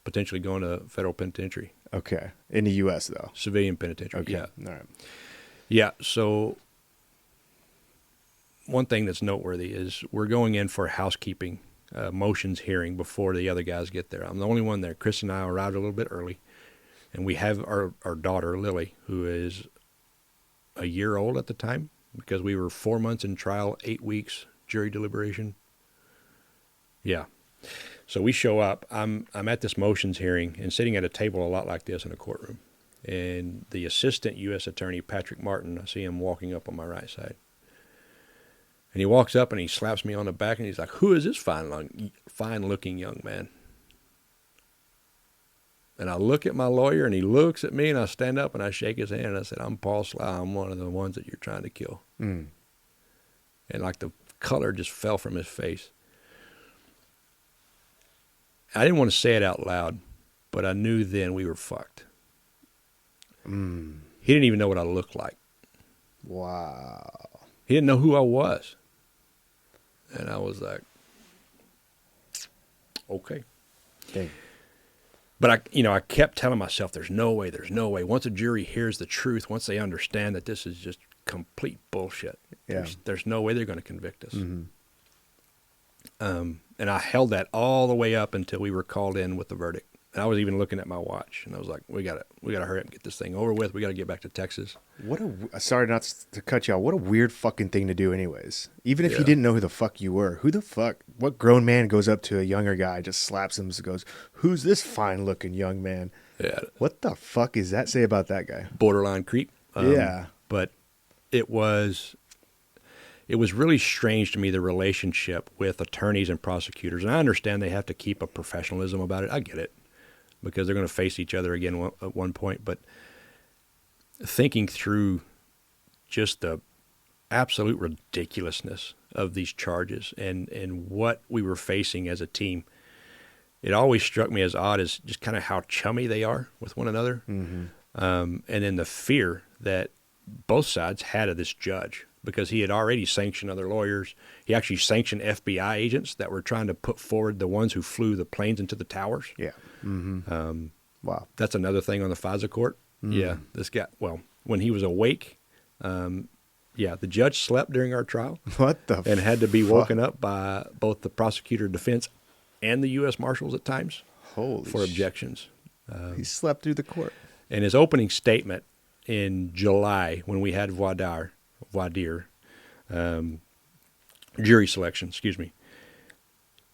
potentially going to federal penitentiary. Okay. In the U.S., though? Civilian penitentiary, okay. Yeah. All right. Yeah, so one thing that's noteworthy is we're going in for a housekeeping motions hearing before the other guys get there. I'm the only one there. Chris and I arrived a little bit early, and we have our daughter, Lily, who is a year old at the time because we were 4 months in trial, 8 weeks jury deliberation. Yeah. So we show up. I'm at this motions hearing and sitting at a table a lot like this in a courtroom. And the assistant U.S. attorney, Patrick Martin, I see him walking up on my right side. And he walks up and he slaps me on the back and he's like, "Who is this fine-looking young man?" And I look at my lawyer and he looks at me and I stand up and I shake his hand and I said, "I'm Paul Slough. I'm one of the ones that you're trying to kill." And like the color just fell from his face. I didn't want to say it out loud, but I knew then we were fucked. He didn't even know what I looked like. Wow. He didn't know who I was. And I was like, okay. Dang. But I kept telling myself, there's no way. Once a jury hears the truth, once they understand that this is just complete bullshit, there's no way they're going to convict us. And I held that all the way up until we were called in with the verdict. And I was even looking at my watch, and I was like, we gotta hurry up and get this thing over with. We got to get back to Texas. Sorry not to cut you out. What a weird fucking thing to do anyways. Even if you didn't know who the fuck you were. What grown man goes up to a younger guy, just slaps him and goes, "Who's this fine looking young man?" Yeah. What the fuck does that say about that guy? Borderline creep. Yeah. But it was it was really strange to me, the relationship with attorneys and prosecutors. And I understand they have to keep a professionalism about it. I get it, because they're going to face each other again at one point. But thinking through just the absolute ridiculousness of these charges and what we were facing as a team, it always struck me as odd as just kind of how chummy they are with one another. And then the fear that both sides had of this judge, because he had already sanctioned other lawyers. He actually sanctioned FBI agents that were trying to put forward the ones who flew the planes into the towers. Yeah. Wow. That's another thing on the FISA court. Yeah, this guy, well, when he was awake, the judge slept during our trial. What the And had to be woken up by both the prosecutor, defense, and the U.S. Marshals at times for objections. He slept through the court. And his opening statement in July, when we had voir dire, jury selection,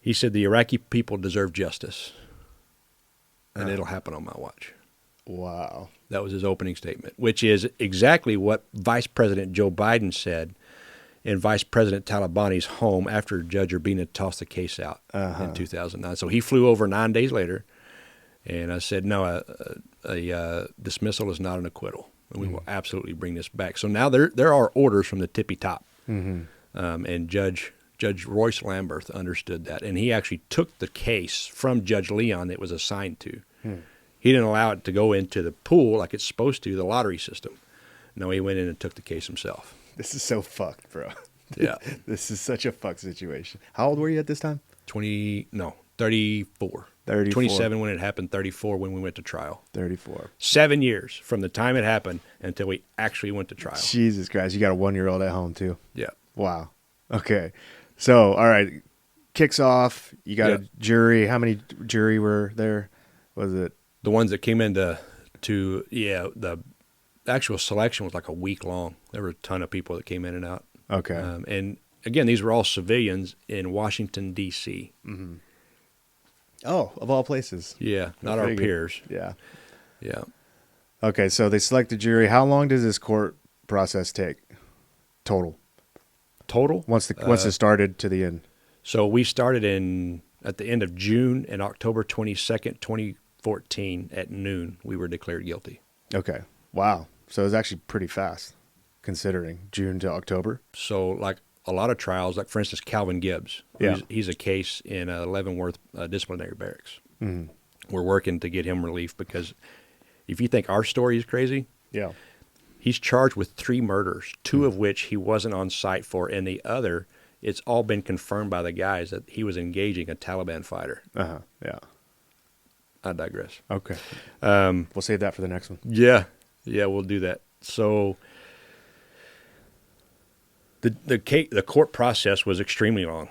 he said the Iraqi people deserve justice, and it'll happen on my watch. Wow. That was his opening statement, which is exactly what Vice President Joe Biden said in Vice President Talabani's home after Judge Urbina tossed the case out in 2009. So he flew over 9 days later, and I said, no, a dismissal is not an acquittal, and we will absolutely bring this back. So now there are orders from the tippy top, and Judge Royce Lamberth understood that, and he actually took the case from Judge Leon it was assigned to. He didn't allow it to go into the pool like it's supposed to, the lottery system. No, he went in and took the case himself. This is so fucked, bro. Yeah. This is such a fucked situation. How old were you at this time? 34. 34. 27 when it happened, 34 when we went to trial. 34. 7 years from the time it happened until we actually went to trial. Jesus Christ. You got a 1-year-old at home, too. Yeah. Wow. Okay. So, all right. Kicks off. You got a jury. How many jury were there? Was it? The ones that came into the actual selection was like a week long. There were a ton of people that came in and out. Okay. And again, these were all civilians in Washington, D.C. Oh, of all places. Yeah, not our peers. Yeah. Yeah. Okay, so they select the jury. How long does this court process take total? Once it started to the end? So we started at the end of June, and October 22nd, 2014 at noon, we were declared guilty. Okay. Wow. So it was actually pretty fast, considering June to October. So like a lot of trials, like for instance, Calvin Gibbs, he's a case in Leavenworth disciplinary barracks. We're working to get him relief, because if you think our story is crazy, he's charged with 3 murders, 2 of which he wasn't on site for, and the other, it's all been confirmed by the guys that he was engaging a Taliban fighter. Yeah. I digress. Okay. We'll save that for the next one. Yeah, we'll do that. So the court process was extremely long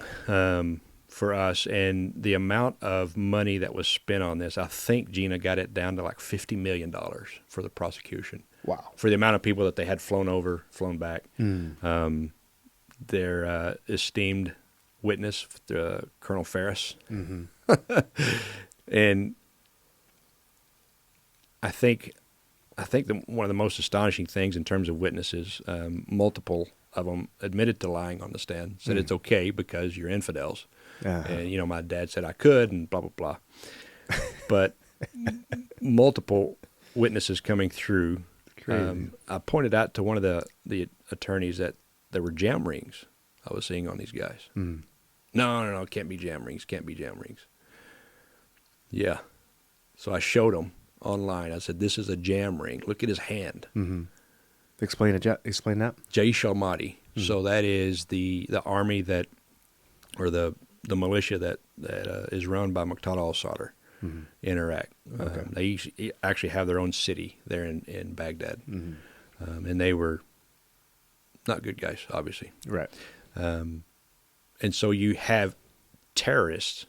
for us, and the amount of money that was spent on this, I think Gina got it down to like $50 million for the prosecution. Wow. For the amount of people that they had flown back. Their esteemed witness, Colonel Ferris. And I think one of the most astonishing things in terms of witnesses, multiple of them admitted to lying on the stand, said it's okay because you're infidels. And, my dad said I could, and blah, blah, blah. But multiple witnesses coming through. I pointed out to one of the attorneys that there were jam rings I was seeing on these guys. No, can't be jam rings, Yeah. So I showed him online. I said, this is a jam ring. Look at his hand. Explain that. Jaish al-Mahdi. So that is the army or the militia that is run by Muqtada al-Sadr in Iraq. They actually have their own city there in Baghdad. And they were not good guys, obviously. Right. And so you have terrorists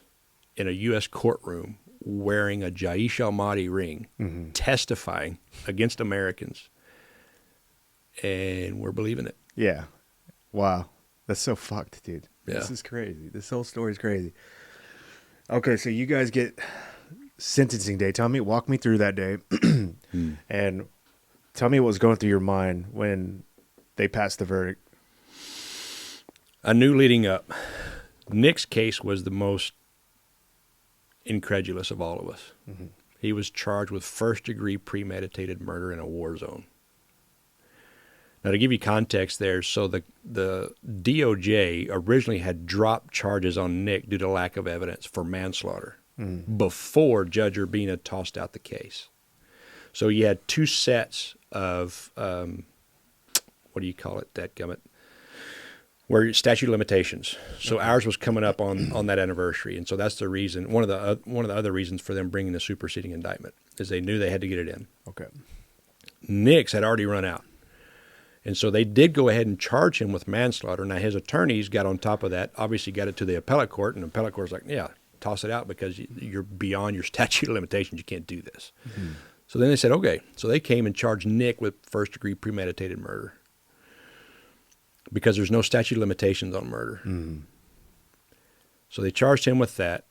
in a U.S. courtroom wearing a Jaish al-Mahdi ring, testifying against Americans, and we're believing it. Yeah. Wow. That's so fucked, dude. Yeah. This is crazy. This whole story is crazy. Okay, so you guys get sentencing day. Walk me through that day, and tell me what was going through your mind when they passed the verdict. I knew leading up. Nick's case was the most incredulous of all of us. Mm-hmm. He was charged with first-degree premeditated murder in a war zone. Now, to give you context there, so the DOJ originally had dropped charges on Nick due to lack of evidence for manslaughter before Judge Urbina tossed out the case. So you had two sets of, what do you call it, dadgummit, where statute of limitations. So ours was coming up on that anniversary, and so that's the reason. One of the other reasons for them bringing the superseding indictment is they knew they had to get it in. Okay. Nick's had already run out. And so they did go ahead and charge him with manslaughter. Now, his attorneys got on top of that, obviously got it to the appellate court, and the appellate court's like, yeah, toss it out because you're beyond your statute of limitations. You can't do this. Mm-hmm. So then they said, okay. So they came and charged Nick with first-degree premeditated murder because there's no statute of limitations on murder. Mm-hmm. So they charged him with that.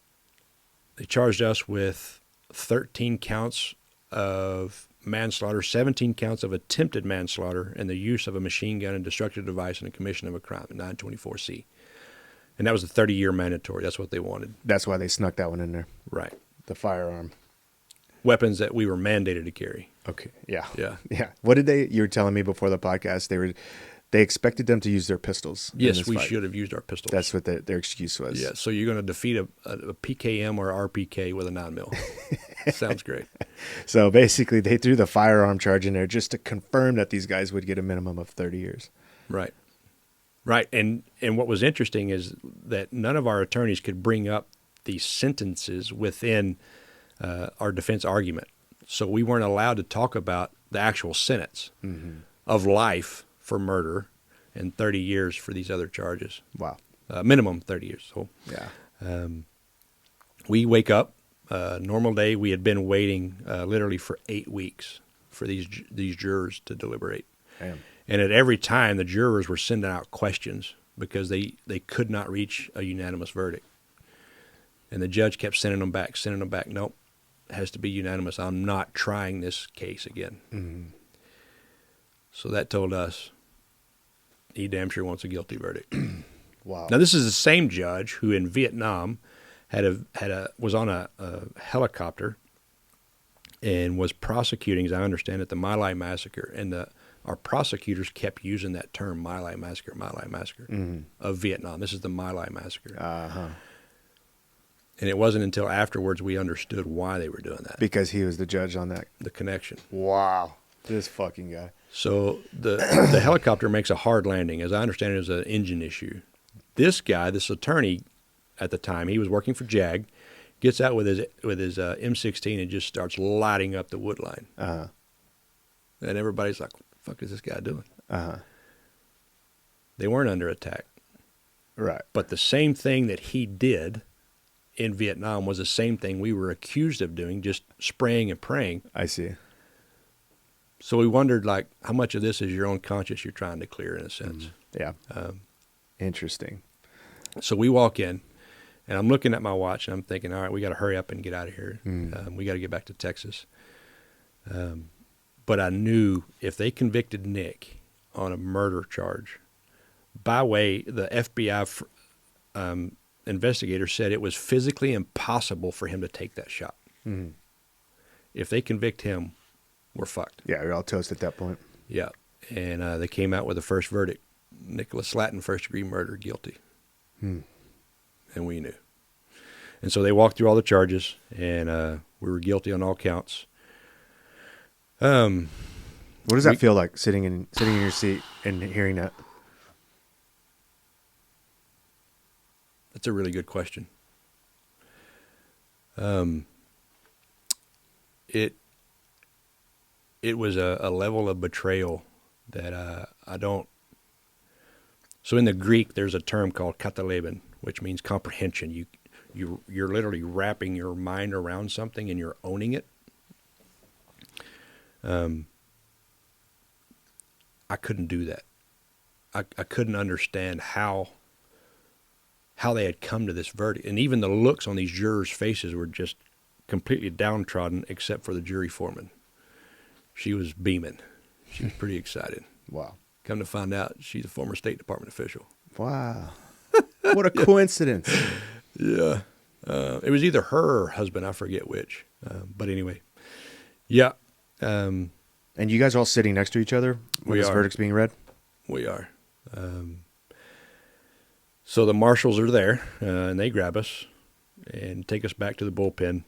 They charged us with 13 counts of manslaughter, 17 counts of attempted manslaughter, and the use of a machine gun and destructive device in the commission of a crime, 924C. And that was a 30-year mandatory. That's what they wanted. That's why they snuck that one in there. Right. The firearm. Weapons that we were mandated to carry. Okay. Yeah. Yeah. Yeah. What did you were telling me before the podcast, they expected them to use their pistols. Yes, we should have used our pistols. That's what their excuse was. Yeah, so you're going to defeat a PKM or RPK with a 9mm. Sounds great. So basically, they threw the firearm charge in there just to confirm that these guys would get a minimum of 30 years. Right. Right. And what was interesting is that none of our attorneys could bring up these sentences within our defense argument. So we weren't allowed to talk about the actual sentence of life for murder and 30 years for these other charges. Wow. Minimum 30 years. So, yeah. We wake up. Normal day, we had been waiting literally for 8 weeks for these jurors to deliberate. Damn. And at every time, the jurors were sending out questions because they could not reach a unanimous verdict. And the judge kept sending them back. Nope, it has to be unanimous. I'm not trying this case again. Mm-hmm. So that told us he damn sure wants a guilty verdict. Wow. Now, this is the same judge who in Vietnam was on a helicopter and was prosecuting, as I understand it, the My Lai massacre. And our prosecutors kept using that term, My Lai massacre, of Vietnam. This is the My Lai massacre. Uh-huh. And it wasn't until afterwards we understood why they were doing that. Because he was the judge on that. The connection. Wow. This fucking guy. So the helicopter makes a hard landing. As I understand it, it was an engine issue. This guy, this attorney at the time, he was working for JAG, gets out with his M16 and just starts lighting up the wood line. Uh-huh. And everybody's like, what the fuck is this guy doing? Uh-huh. They weren't under attack. Right. But the same thing that he did in Vietnam was the same thing we were accused of doing, just spraying and praying. I see. So we wondered, like, how much of this is your own conscience you're trying to clear, in a sense. Yeah. Interesting. So we walk in, and I'm looking at my watch, and I'm thinking, all right, we got to hurry up and get out of here. We got to get back to Texas. But I knew if they convicted Nick on a murder charge, by way, the FBI investigator said it was physically impossible for him to take that shot. Mm-hmm. If they convict him, we're fucked. Yeah, we're all toast at that point. Yeah. And they came out with the first verdict. Nicholas Slatton, first-degree murder, guilty. And we knew. And so they walked through all the charges, and we were guilty on all counts. What does that feel like, sitting in your seat and hearing that? That's a really good question. It was a level of betrayal that I don't. So in the Greek, there's a term called kataleben, which means comprehension. You're literally wrapping your mind around something and you're owning it. I couldn't do that. I couldn't understand how they had come to this verdict. And even the looks on these jurors' faces were just completely downtrodden, except for the jury foreman. She was beaming. She was pretty excited. Wow. Come to find out, she's a former State Department official. Wow. What a coincidence. Yeah. It was either her or her husband. I forget which. But anyway. Yeah. And you guys are all sitting next to each other when this verdict's being read? We are. So the marshals are there, and they grab us and take us back to the bullpen.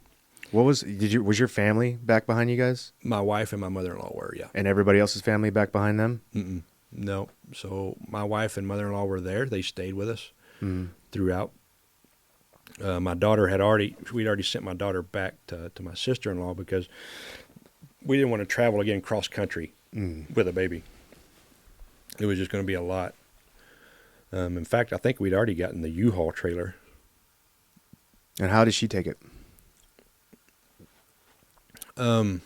Was your family back behind you guys? My wife and my mother-in-law were, yeah. And everybody else's family back behind them? Mm-mm. No. So my wife and mother-in-law were there. They stayed with us throughout. My daughter we'd already sent my daughter back to my sister-in-law because we didn't want to travel again cross-country with a baby. It was just going to be a lot. In fact, I think we'd already gotten the U-Haul trailer. And how did she take it? The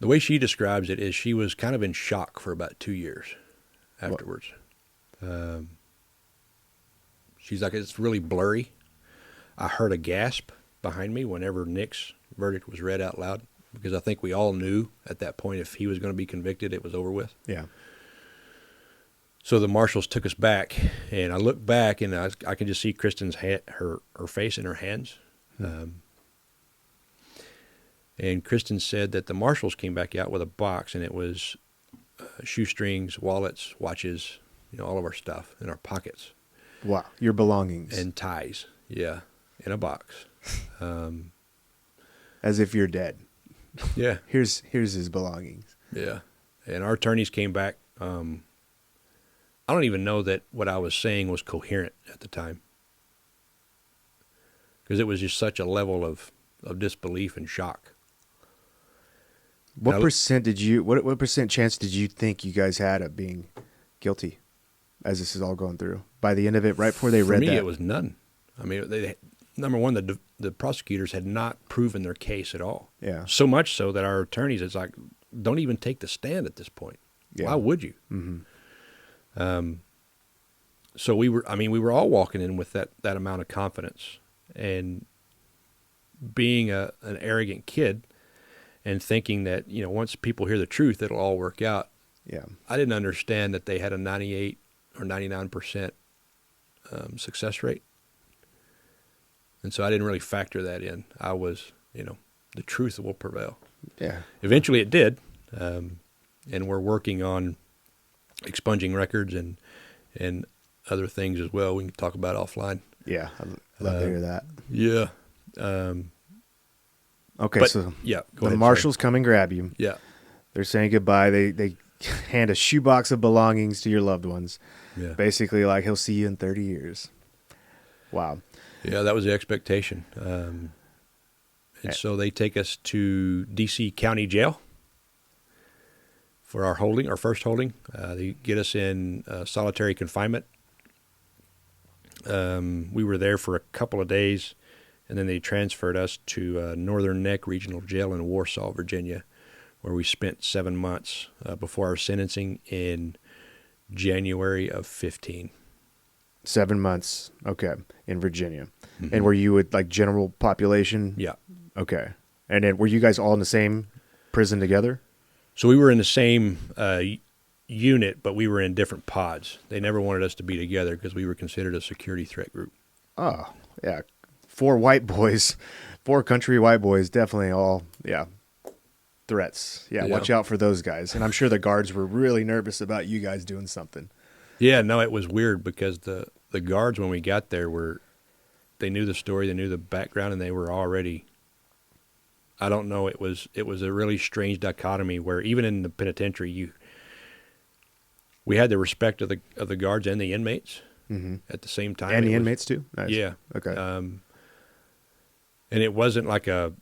way she describes it is she was kind of in shock for about 2 years afterwards. She's like, it's really blurry. I heard a gasp behind me whenever Nick's verdict was read out loud because I think we all knew at that point if he was going to be convicted, it was over with. Yeah. So the marshals took us back, and I looked back, and I can just see Kristen's her face in her hands. And Kristen said that the marshals came back out with a box, and it was shoestrings, wallets, watches, all of our stuff in our pockets. Wow, your belongings. And ties, yeah, in a box. As if you're dead. Yeah. Here's his belongings. Yeah. And our attorneys came back. I don't even know that what I was saying was coherent at the time. Because it was just such a level of disbelief and shock. What percent chance did you think you guys had of being guilty as this is all going through? By the end of it, right before they read that? For me, it was none. I mean, number one, the prosecutors had not proven their case at all. Yeah. So much so that our attorneys, it's like, don't even take the stand at this point. Yeah. Why would you? Mm-hmm. So we were all walking in with that amount of confidence and being an arrogant kid and thinking that, once people hear the truth, it'll all work out. Yeah. I didn't understand that they had a 98 or 99% success rate. And so I didn't really factor that in. I was, the truth will prevail. Yeah. Eventually it did. And we're working on expunging records and other things as well. We can talk about offline. Yeah, I'd love to hear that. Yeah. Okay, so yeah, the marshals come and grab you. Yeah. They're saying goodbye. They hand a shoebox of belongings to your loved ones. Yeah. Basically like he'll see you in 30 years. Wow. Yeah, that was the expectation. And so they take us to D.C. County Jail for our first holding. They get us in solitary confinement. We were there for a couple of days, and then they transferred us to Northern Neck Regional Jail in Warsaw, Virginia, where we spent 7 months before our sentencing in January of 15. 7 months, okay, in Virginia. Mm-hmm. And were you with general population? Yeah. Okay. And then were you guys all in the same prison together? So we were in the same unit, but we were in different pods. They never wanted us to be together because we were considered a security threat group. Oh, yeah. 4 white boys, 4 country white boys, definitely all, threats. Yeah, watch out for those guys. And I'm sure the guards were really nervous about you guys doing something. Yeah, no, it was weird because the guards, when we got there, they knew the story, they knew the background, and they were already, I don't know, it was a really strange dichotomy where even in the penitentiary, we had the respect of the guards and the inmates at the same time. And the inmates too? Nice. Yeah. Okay. And it wasn't like a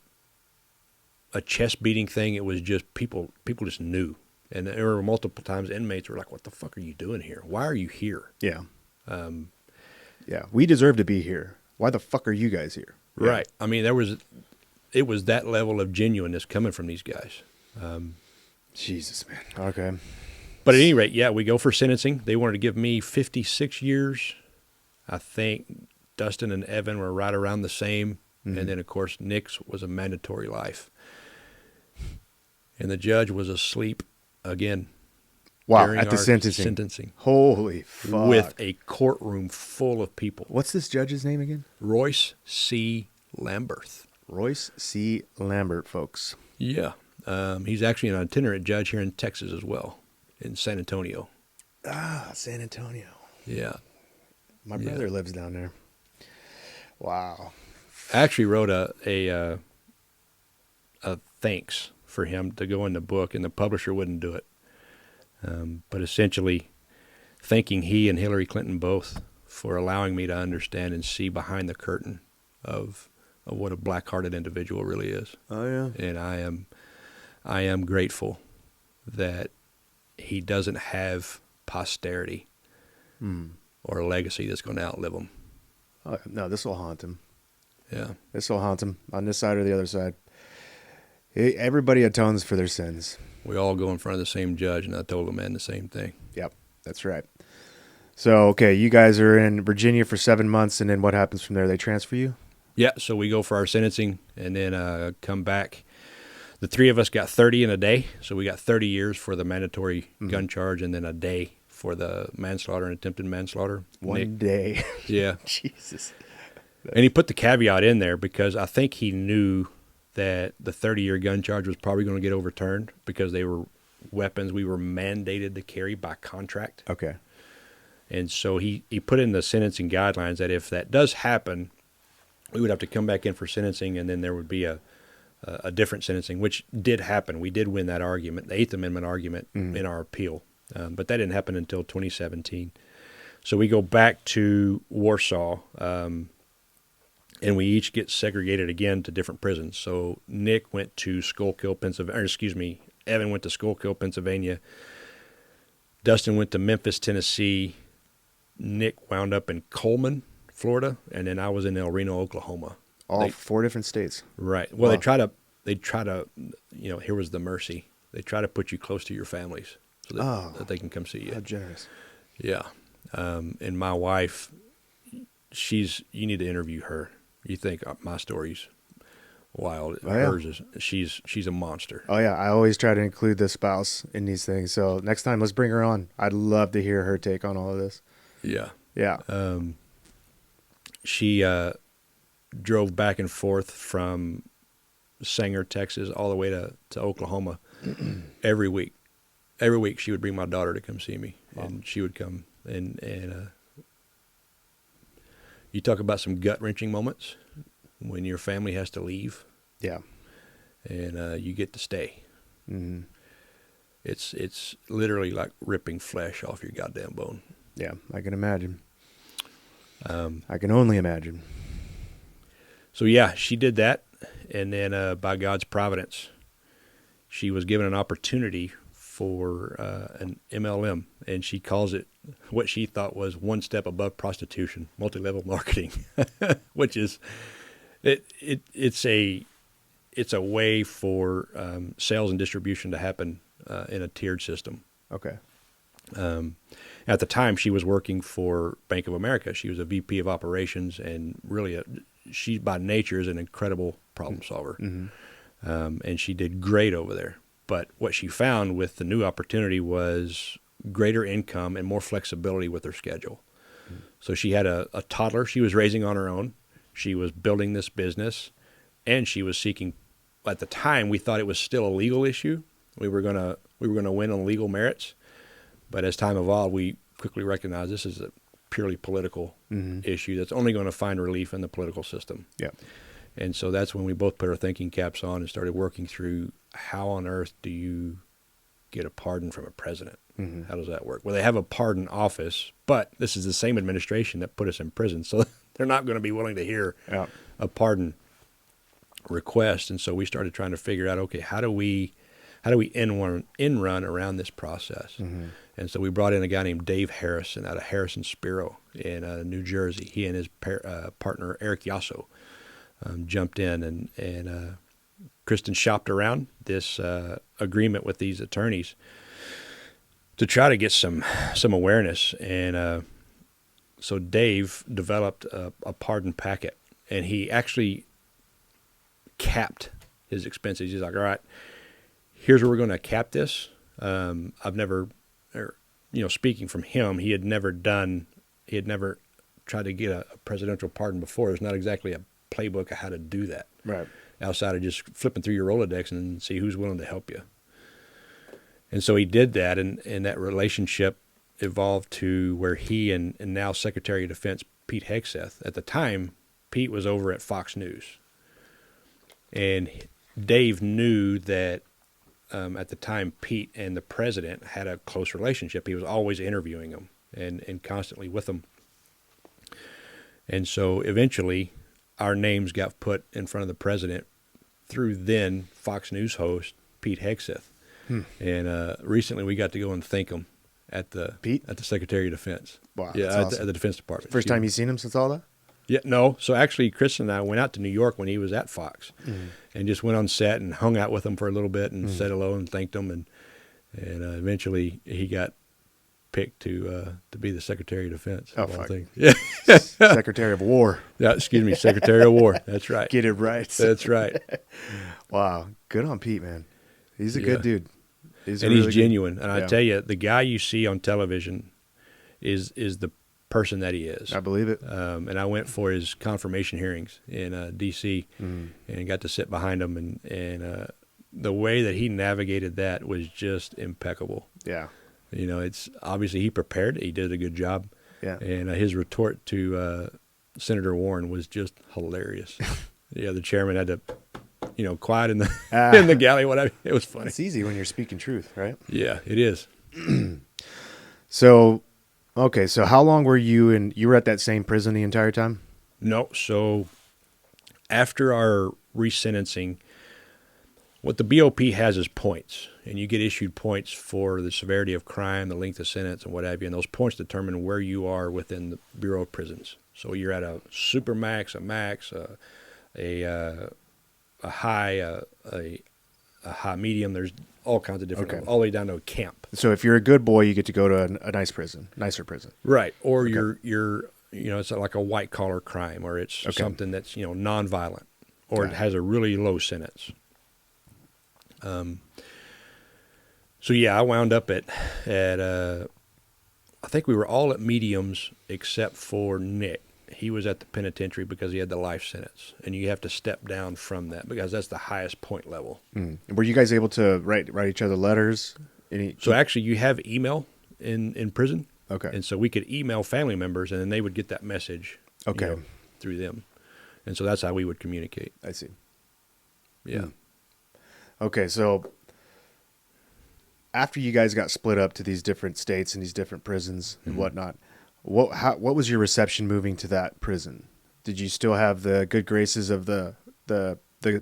chest beating thing. It was just people just knew. And there were multiple times inmates were like, what the fuck are you doing here? Why are you here? Yeah. Yeah. We deserve to be here. Why the fuck are you guys here? Yeah. Right. I mean, it was that level of genuineness coming from these guys. Jesus, man. Okay. But at any rate, yeah, we go for sentencing. They wanted to give me 56 years. I think Dustin and Evan were right around the same. Mm-hmm. And then, of course, Nick's was a mandatory life. And the judge was asleep again. Wow, during at the our sentencing. Holy fuck. with a courtroom full of people. What's this judge's name again? Royce C. Lamberth. Royce C. Lambert, folks. Yeah. He's actually an itinerant judge here in Texas as well, in San Antonio. Ah, San Antonio. Yeah. My brother lives down there. Wow. I actually wrote a thanks for him to go in the book, and the publisher wouldn't do it. But essentially, thanking he and Hillary Clinton both for allowing me to understand and see behind the curtain of what a black-hearted individual really is. Oh yeah. And I am grateful that he doesn't have posterity or a legacy that's going to outlive him. No, this will haunt him. Yeah. This will haunt him on this side or the other side. Everybody atones for their sins. We all go in front of the same judge, and I told the man the same thing. Yep, that's right. So, okay, you guys are in Virginia for 7 months, and then what happens from there? They transfer you? Yeah, so we go for our sentencing and then come back. The three of us got 30 in a day, so we got 30 years for the mandatory gun charge and then a day for the manslaughter and attempted manslaughter. One day. Yeah. Jesus. And he put the caveat in there because I think he knew that the 30-year gun charge was probably going to get overturned because they were weapons we were mandated to carry by contract. Okay. And so he put in the sentencing guidelines that if that does happen, we would have to come back in for sentencing, and then there would be a different sentencing, which did happen. We did win that argument, the Eighth Amendment argument, in our appeal. But that didn't happen until 2017. So we go back to Warsaw, and we each get segregated again to different prisons. So Nick went to Schuylkill, Pennsylvania. Or excuse me, Evan went to Schuylkill, Pennsylvania. Dustin went to Memphis, Tennessee. Nick wound up in Coleman, Florida, and then I was in El Reno, Oklahoma. All 4 different states. Right. Well, Wow. they try to, here was the mercy. They try to put you close to your families so that they can come see you. How generous. Yeah. And my wife, you need to interview her. You think my story's wild. Oh, yeah. Hers is, she's a monster. Oh, yeah. I always try to include the spouse in these things. So next time, let's bring her on. I'd love to hear her take on all of this. Yeah. Yeah. She drove back and forth from Sanger, Texas, all the way to Oklahoma every week. Every week she would bring my daughter to come see me, and she would come. And you talk about some gut-wrenching moments when your family has to leave. Yeah. And you get to stay. Mm-hmm. It's literally like ripping flesh off your goddamn bone. Yeah, I can imagine. I can only imagine. So, yeah, she did that. And then by God's providence, she was given an opportunity for an MLM. And she calls it what she thought was one step above prostitution, multi-level marketing, which is it's a way for sales and distribution to happen in a tiered system. Okay. At the time, she was working for Bank of America. She was a VP of operations, and really, she by nature is an incredible problem solver. Mm-hmm. And she did great over there. But what she found with the new opportunity was greater income and more flexibility with her schedule. Mm-hmm. So she had a toddler she was raising on her own. She was building this business, and she was seeking. At the time, we thought it was still a legal issue. We were gonna win on legal merits. But as time evolved, we quickly recognized this is a purely political issue that's only going to find relief in the political system. Yeah. And so that's when we both put our thinking caps on and started working through how on earth do you get a pardon from a president? Mm-hmm. How does that work? Well, they have a pardon office, but this is the same administration that put us in prison. So they're not going to be willing to hear a pardon request. And so we started trying to figure out, okay, how do we end run around this process? Mm-hmm. And so we brought in a guy named Dave Harrison out of Harrison Spiro in New Jersey. He and his partner, Eric Yasso, jumped in, and Kristen shopped around this agreement with these attorneys to try to get some awareness. And so Dave developed a pardon packet, and he actually capped his expenses. He's like, all right, here's where we're going to cap this. speaking from him, he had never tried to get a presidential pardon before. There's not exactly a playbook of how to do that. Right. Outside of just flipping through your Rolodex and see who's willing to help you. And so he did that, and that relationship evolved to where he and now Secretary of Defense Pete Hegseth, at the time, Pete was over at Fox News. And Dave knew that at the time Pete and the president had a close relationship. He was always interviewing him and constantly with him. And so eventually our names got put in front of the president through then Fox News host Pete Hegseth. And recently we got to go and thank him at the Secretary of Defense. Wow, yeah, awesome. At the Defense Department. First time you seen him since all that? Yeah, no. So actually, Chris and I went out to New York when he was at Fox, and just went on set and hung out with him for a little bit and said hello and thanked him, and eventually he got picked to be the Secretary of Defense. Oh, fuck. Yeah. Secretary of War. Yeah, excuse me, Secretary of War. That's right. Get it right. That's right. Wow, good on Pete, man. He's a good dude. He's genuine. And I tell you, the guy you see on television is the person that he is. I believe it. And I went for his confirmation hearings in D.C. And got to sit behind him, and the way that he navigated that was just impeccable. Yeah. It's obviously he prepared. He did a good job. Yeah. And his retort to Senator Warren was just hilarious. The chairman had to, quiet in the in the galley. Whatever. It was funny. It's easy when you're speaking truth, right? Yeah, it is. So, okay. So how long were you you were at that same prison the entire time? No. So after our resentencing, what the BOP has is points, and you get issued points for the severity of crime, the length of sentence, and what have you, and those points determine where you are within the Bureau of Prisons. So you're at a super max, a max, a high, a high medium. There's all kinds of different, all the way down to a camp. So if you're a good boy, you get to go to a nicer prison. Right, or you're it's like a white collar crime, or it's something that's nonviolent, or it has a really low sentence. So yeah, I wound up at I think we were all at mediums except for Nick. He was at the penitentiary because he had the life sentence, and you have to step down from that because that's the highest point level. Were you guys able to write each other letters? So actually, you have email in prison. Okay. And so we could email family members, and then they would get that message. Through them, and so that's how we would communicate. I see. Yeah. Okay, so after you guys got split up to these different states and these different prisons and whatnot, what was your reception moving to that prison? Did you still have the good graces of the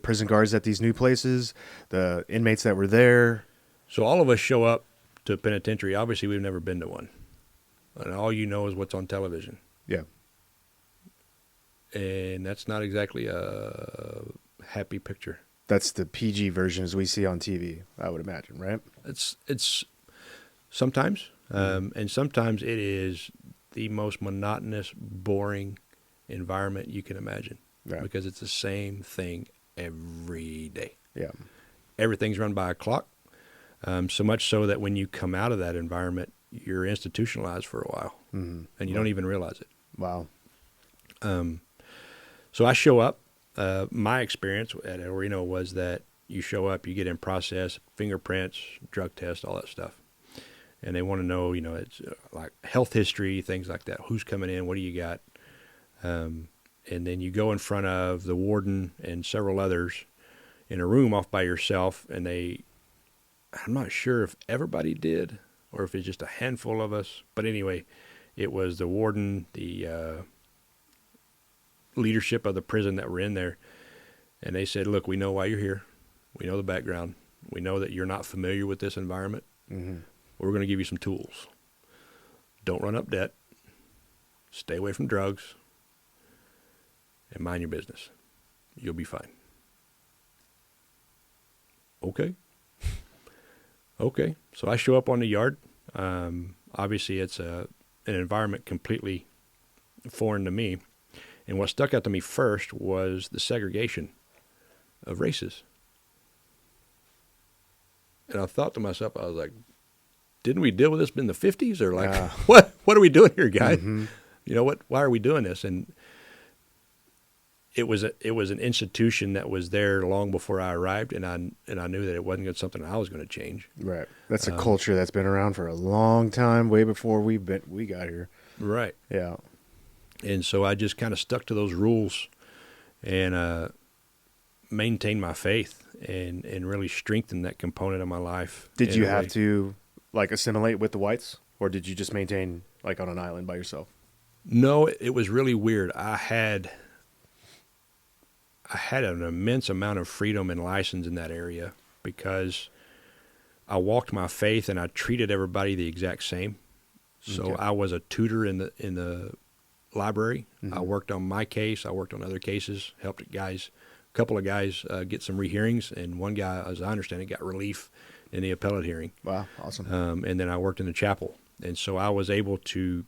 prison guards at these new places, the inmates that were there? So all of us show up to a penitentiary. Obviously, we've never been to one, and all you know is what's on television. Yeah. And that's not exactly a happy picture. That's the PG version as we see on TV, I would imagine, right? It's sometimes, and sometimes it is the most monotonous, boring environment you can imagine, because it's the same thing every day. Yeah, everything's run by a clock, so much so that when you come out of that environment, you're institutionalized for a while, and you don't even realize it. Wow. So I show up. My experience at El Reno was that you show up, you get in process, fingerprints, drug test, all that stuff. And they want to know, it's like health history, things like that. Who's coming in? What do you got? And then you go in front of the warden and several others in a room off by yourself. And I'm not sure if everybody did or if it's just a handful of us. But anyway, it was the warden, the leadership of the prison that were in there, and they said, look, we know why you're here. We know the background. We know that you're not familiar with this environment. We're going to give you some tools. Don't run up debt. Stay away from drugs. And mind your business. You'll be fine. Okay. Okay. So I show up on the yard. Obviously, it's an environment completely foreign to me. And what stuck out to me first was the segregation of races. And I thought to myself, I was like, didn't we deal with this in the 50s? Or like, what are we doing here, guys? You know, why are we doing this? And it was an institution that was there long before I arrived, and I knew that it wasn't something I was going to change. Right. That's a culture that's been around for a long time, way before we got here. Right. Yeah. And so I just kind of stuck to those rules and maintained my faith and really strengthened that component of my life. Did you have to like assimilate with the whites, or did you just maintain like on an island by yourself? No, it was really weird. I had an immense amount of freedom and license in that area because I walked my faith and I treated everybody the exact same. So I was a tutor in the library. I worked on my case. I worked on other cases, helped a couple of guys get some rehearings, and one guy, as I understand it, got relief in the appellate hearing. Wow, awesome. And then I worked in the chapel. And so I was able to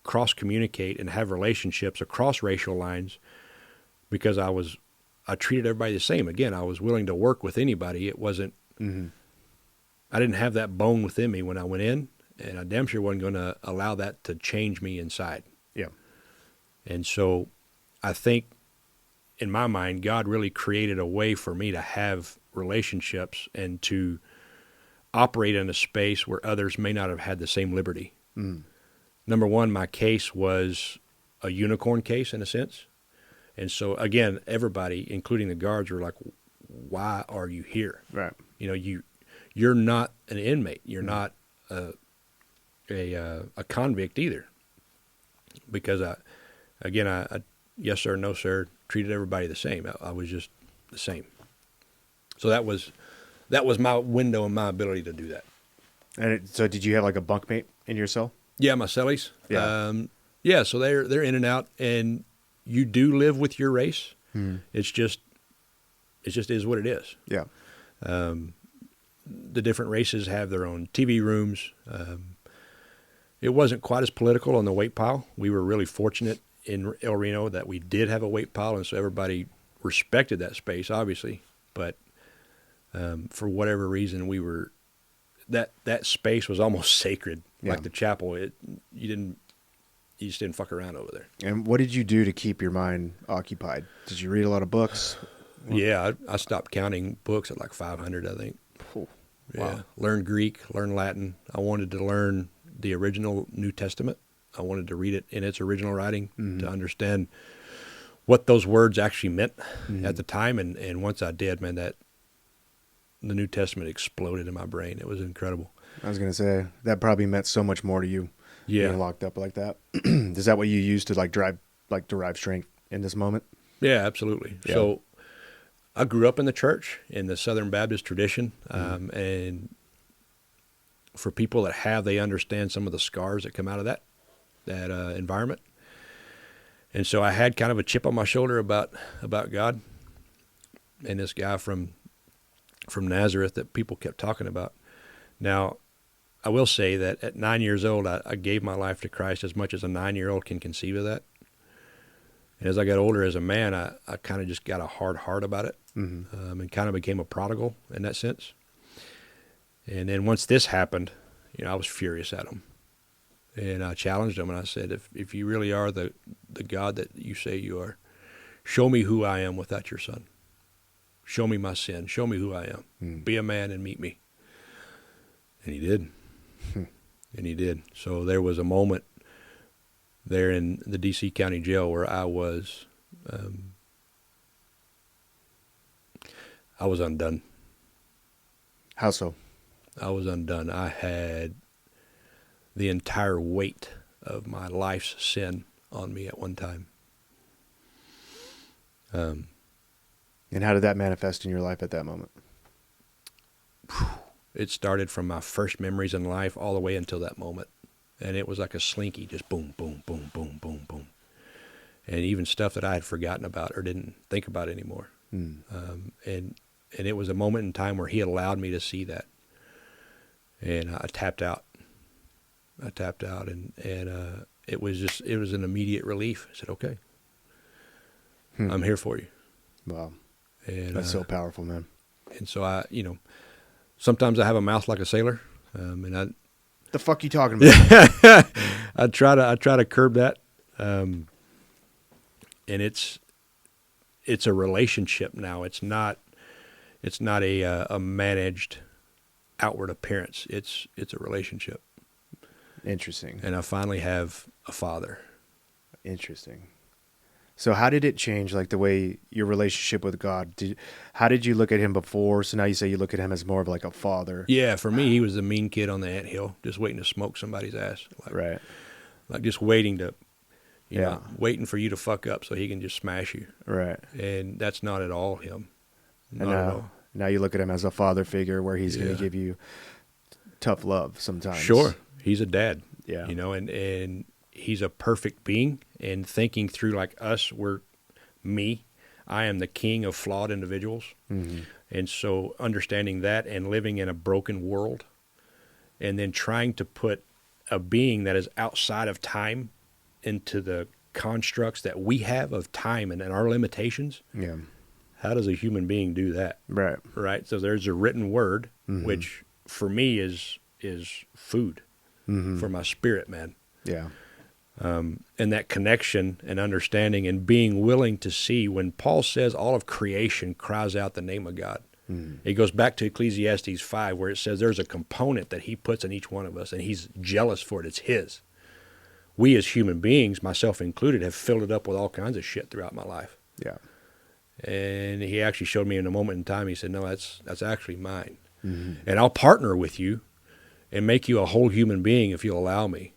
cross-communicate and have relationships across racial lines because I treated everybody the same. Again, I was willing to work with anybody. It wasn't, I didn't have that bone within me when I went in, and I damn sure wasn't going to allow that to change me inside. Yeah. And so I think in my mind, God really created a way for me to have relationships and to operate in a space where others may not have had the same liberty. Number one, my case was a unicorn case in a sense. And so, again, everybody, including the guards, were like, why are you here? Right. You know, you're not an inmate. You're not a convict either. Because, I yes, sir, no, sir, treated everybody the same. I was just the same. So that was my window and my ability to do that. And so did you have like a bunkmate in your cell? Yeah, my cellies. Yeah. So they're in and out, and you do live with your race. It just is what it is. Yeah. The different races have their own TV rooms. It wasn't quite as political on the weight pile. We were really fortunate in El Reno that we did have a weight pile, and so everybody respected that space, obviously. But for whatever reason, we were that space was almost sacred, like the chapel. You just didn't fuck around over there. And what did you do to keep your mind occupied? Did you read a lot of books? Yeah, I stopped counting books at like 500, I think. Wow. Yeah, learned Greek, learned Latin. I wanted to learn the original New Testament. I wanted to read it in its original writing to understand what those words actually meant at the time. And once I did, man, the New Testament exploded in my brain. It was incredible. I was going to say, that probably meant so much more to you. Yeah. Being locked up like that. Is that what you use to derive strength in this moment? Yeah, absolutely. Yeah. So I grew up in the church, in the Southern Baptist tradition. And for people that they understand some of the scars that come out of that environment. And so I had kind of a chip on my shoulder about God and this guy from Nazareth that people kept talking about. Now, I will say that at 9 years old, I gave my life to Christ as much as a 9-year-old can conceive of that. And as I got older as a man, I kind of just got a hard heart about it and kind of became a prodigal in that sense. And then once this happened, I was furious at him. And I challenged him, and I said, if you really are the God that you say you are, show me who I am without your son. Show me my sin. Show me who I am. Be a man and meet me. And he did. And he did. So there was a moment there in the D.C. County Jail where I was undone. How so? I was undone. I had the entire weight of my life's sin on me at one time. And how did that manifest in your life at that moment? It started from my first memories in life all the way until that moment. And it was like a slinky, just boom, boom, boom, boom, boom, boom. And even stuff that I had forgotten about or didn't think about anymore. And it was a moment in time where he allowed me to see that. And I tapped out. And it was an immediate relief. I said, okay, I'm here for you. Wow. And that's so powerful, man. And so sometimes I have a mouth like a sailor, and The fuck you talking about? I try to curb that, and it's a relationship now. It's not a managed outward appearance. It's a relationship. Interesting. And I finally have a father. Interesting. So how did it change, like the way your relationship with God? How did you look at him before? So now you say you look at him as more of like a father. Yeah, for me, he was the mean kid on the anthill, just waiting to smoke somebody's ass. Right. Like just waiting to, you Yeah. know, waiting for you to fuck up so he can just smash you. Right. And that's not at all him. Not And at all. now you look at him as a father figure where he's going Yeah. to give you tough love sometimes. Sure. He's a dad. Yeah. You know, and he's a perfect being, and thinking through like us, we're me. I am the king of flawed individuals. Mm-hmm. And so understanding that and living in a broken world, and then trying to put a being that is outside of time into the constructs that we have of time and our limitations. Yeah. How does a human being do that? Right. Right. So there's a written word, Mm-hmm. which for me is food Mm-hmm. for my spirit, man. Yeah. And that connection and understanding and being willing to see when Paul says all of creation cries out the name of God. Mm-hmm. It goes back to Ecclesiastes 5 where it says there's a component that he puts in each one of us and he's jealous for it. It's his. We as human beings, myself included, have filled it up with all kinds of shit throughout my life. Yeah. And he actually showed me in a moment in time, he said, no, that's actually mine. Mm-hmm. And I'll partner with you and make you a whole human being if you'll allow me.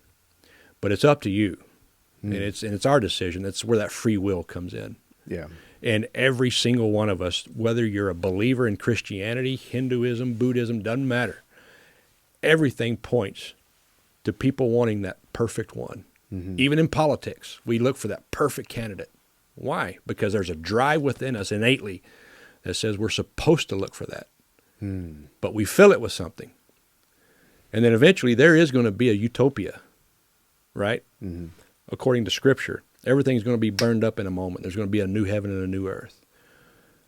But it's up to you. Mm. And it's our decision. That's where that free will comes in. Yeah. And every single one of us, whether you're a believer in Christianity, Hinduism, Buddhism, doesn't matter. Everything points to people wanting that perfect one. Mm-hmm. Even in politics, we look for that perfect candidate. Why? Because there's a drive within us innately that says we're supposed to look for that. Mm. But we fill it with something. And then eventually there is going to be a utopia, right? Mm-hmm. According to Scripture. Everything's going to be burned up in a moment. There's going to be a new heaven and a new earth.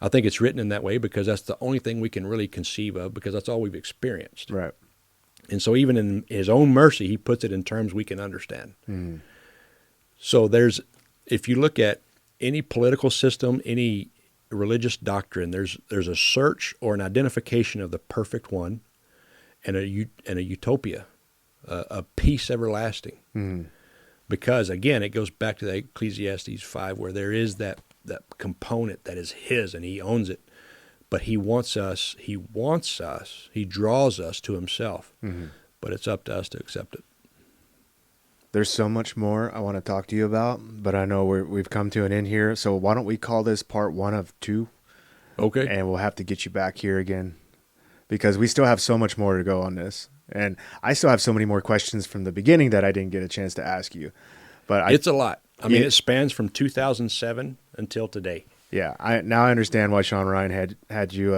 I think it's written in that way because that's the only thing we can really conceive of, because that's all we've experienced. Right. And so even in his own mercy, he puts it in terms we can understand. Mm-hmm. So if you look at any political system, any religious doctrine, there's a search or an identification of the perfect one and a utopia, a peace everlasting. Mm-hmm. Because again, it goes back to the Ecclesiastes 5 where there is that component that is his and he owns it. But he draws us to himself. Mm-hmm. But it's up to us to accept it. There's so much more I want to talk to you about, but I know we've come to an end here. So why don't we call this part 1 of 2? Okay. And we'll have to get you back here again because we still have so much more to go on this. And I still have so many more questions from the beginning that I didn't get a chance to ask you. But it's a lot. I mean, it spans from 2007 until today. Yeah. I understand why Shawn Ryan had you.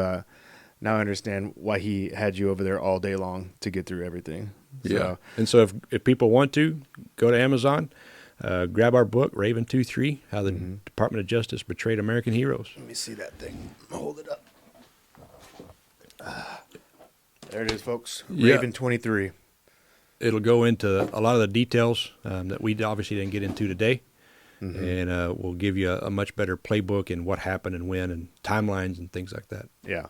Now I understand why he had you over there all day long to get through everything. So, yeah. And so if people want to, go to Amazon, grab our book, Raven 2-3, How the Department of Justice Betrayed American Heroes. Let me see that thing. Hold it up. There it is, folks. Raven 23. It'll go into a lot of the details that we obviously didn't get into today. Mm-hmm. And we'll give you a much better playbook and what happened and when and timelines and things like that. Yeah.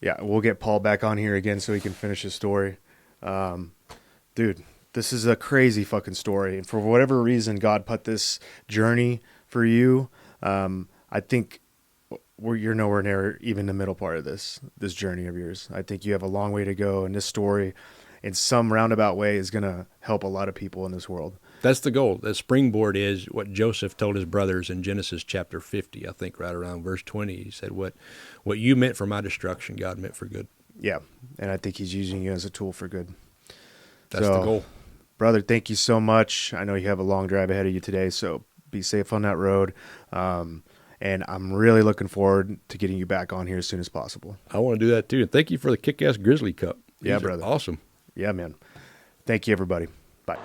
Yeah, we'll get Paul back on here again so he can finish his story. Dude, this is a crazy fucking story. And for whatever reason, God put this journey for you. I think you're nowhere near even the middle part of this journey of yours. I think you have a long way to go, and this story, in some roundabout way, is going to help a lot of people in this world. That's the goal. The springboard is what Joseph told his brothers in Genesis chapter 50, I think right around verse 20. He said, what you meant for my destruction, God meant for good. Yeah, and I think he's using you as a tool for good. That's the goal. Brother, thank you so much. I know you have a long drive ahead of you today, so be safe on that road. And I'm really looking forward to getting you back on here as soon as possible. I want to do that too. And thank you for the Kick-Ass Grizzly Cup. Yeah, These are brother. awesome. Yeah, man. Thank you, everybody. Bye.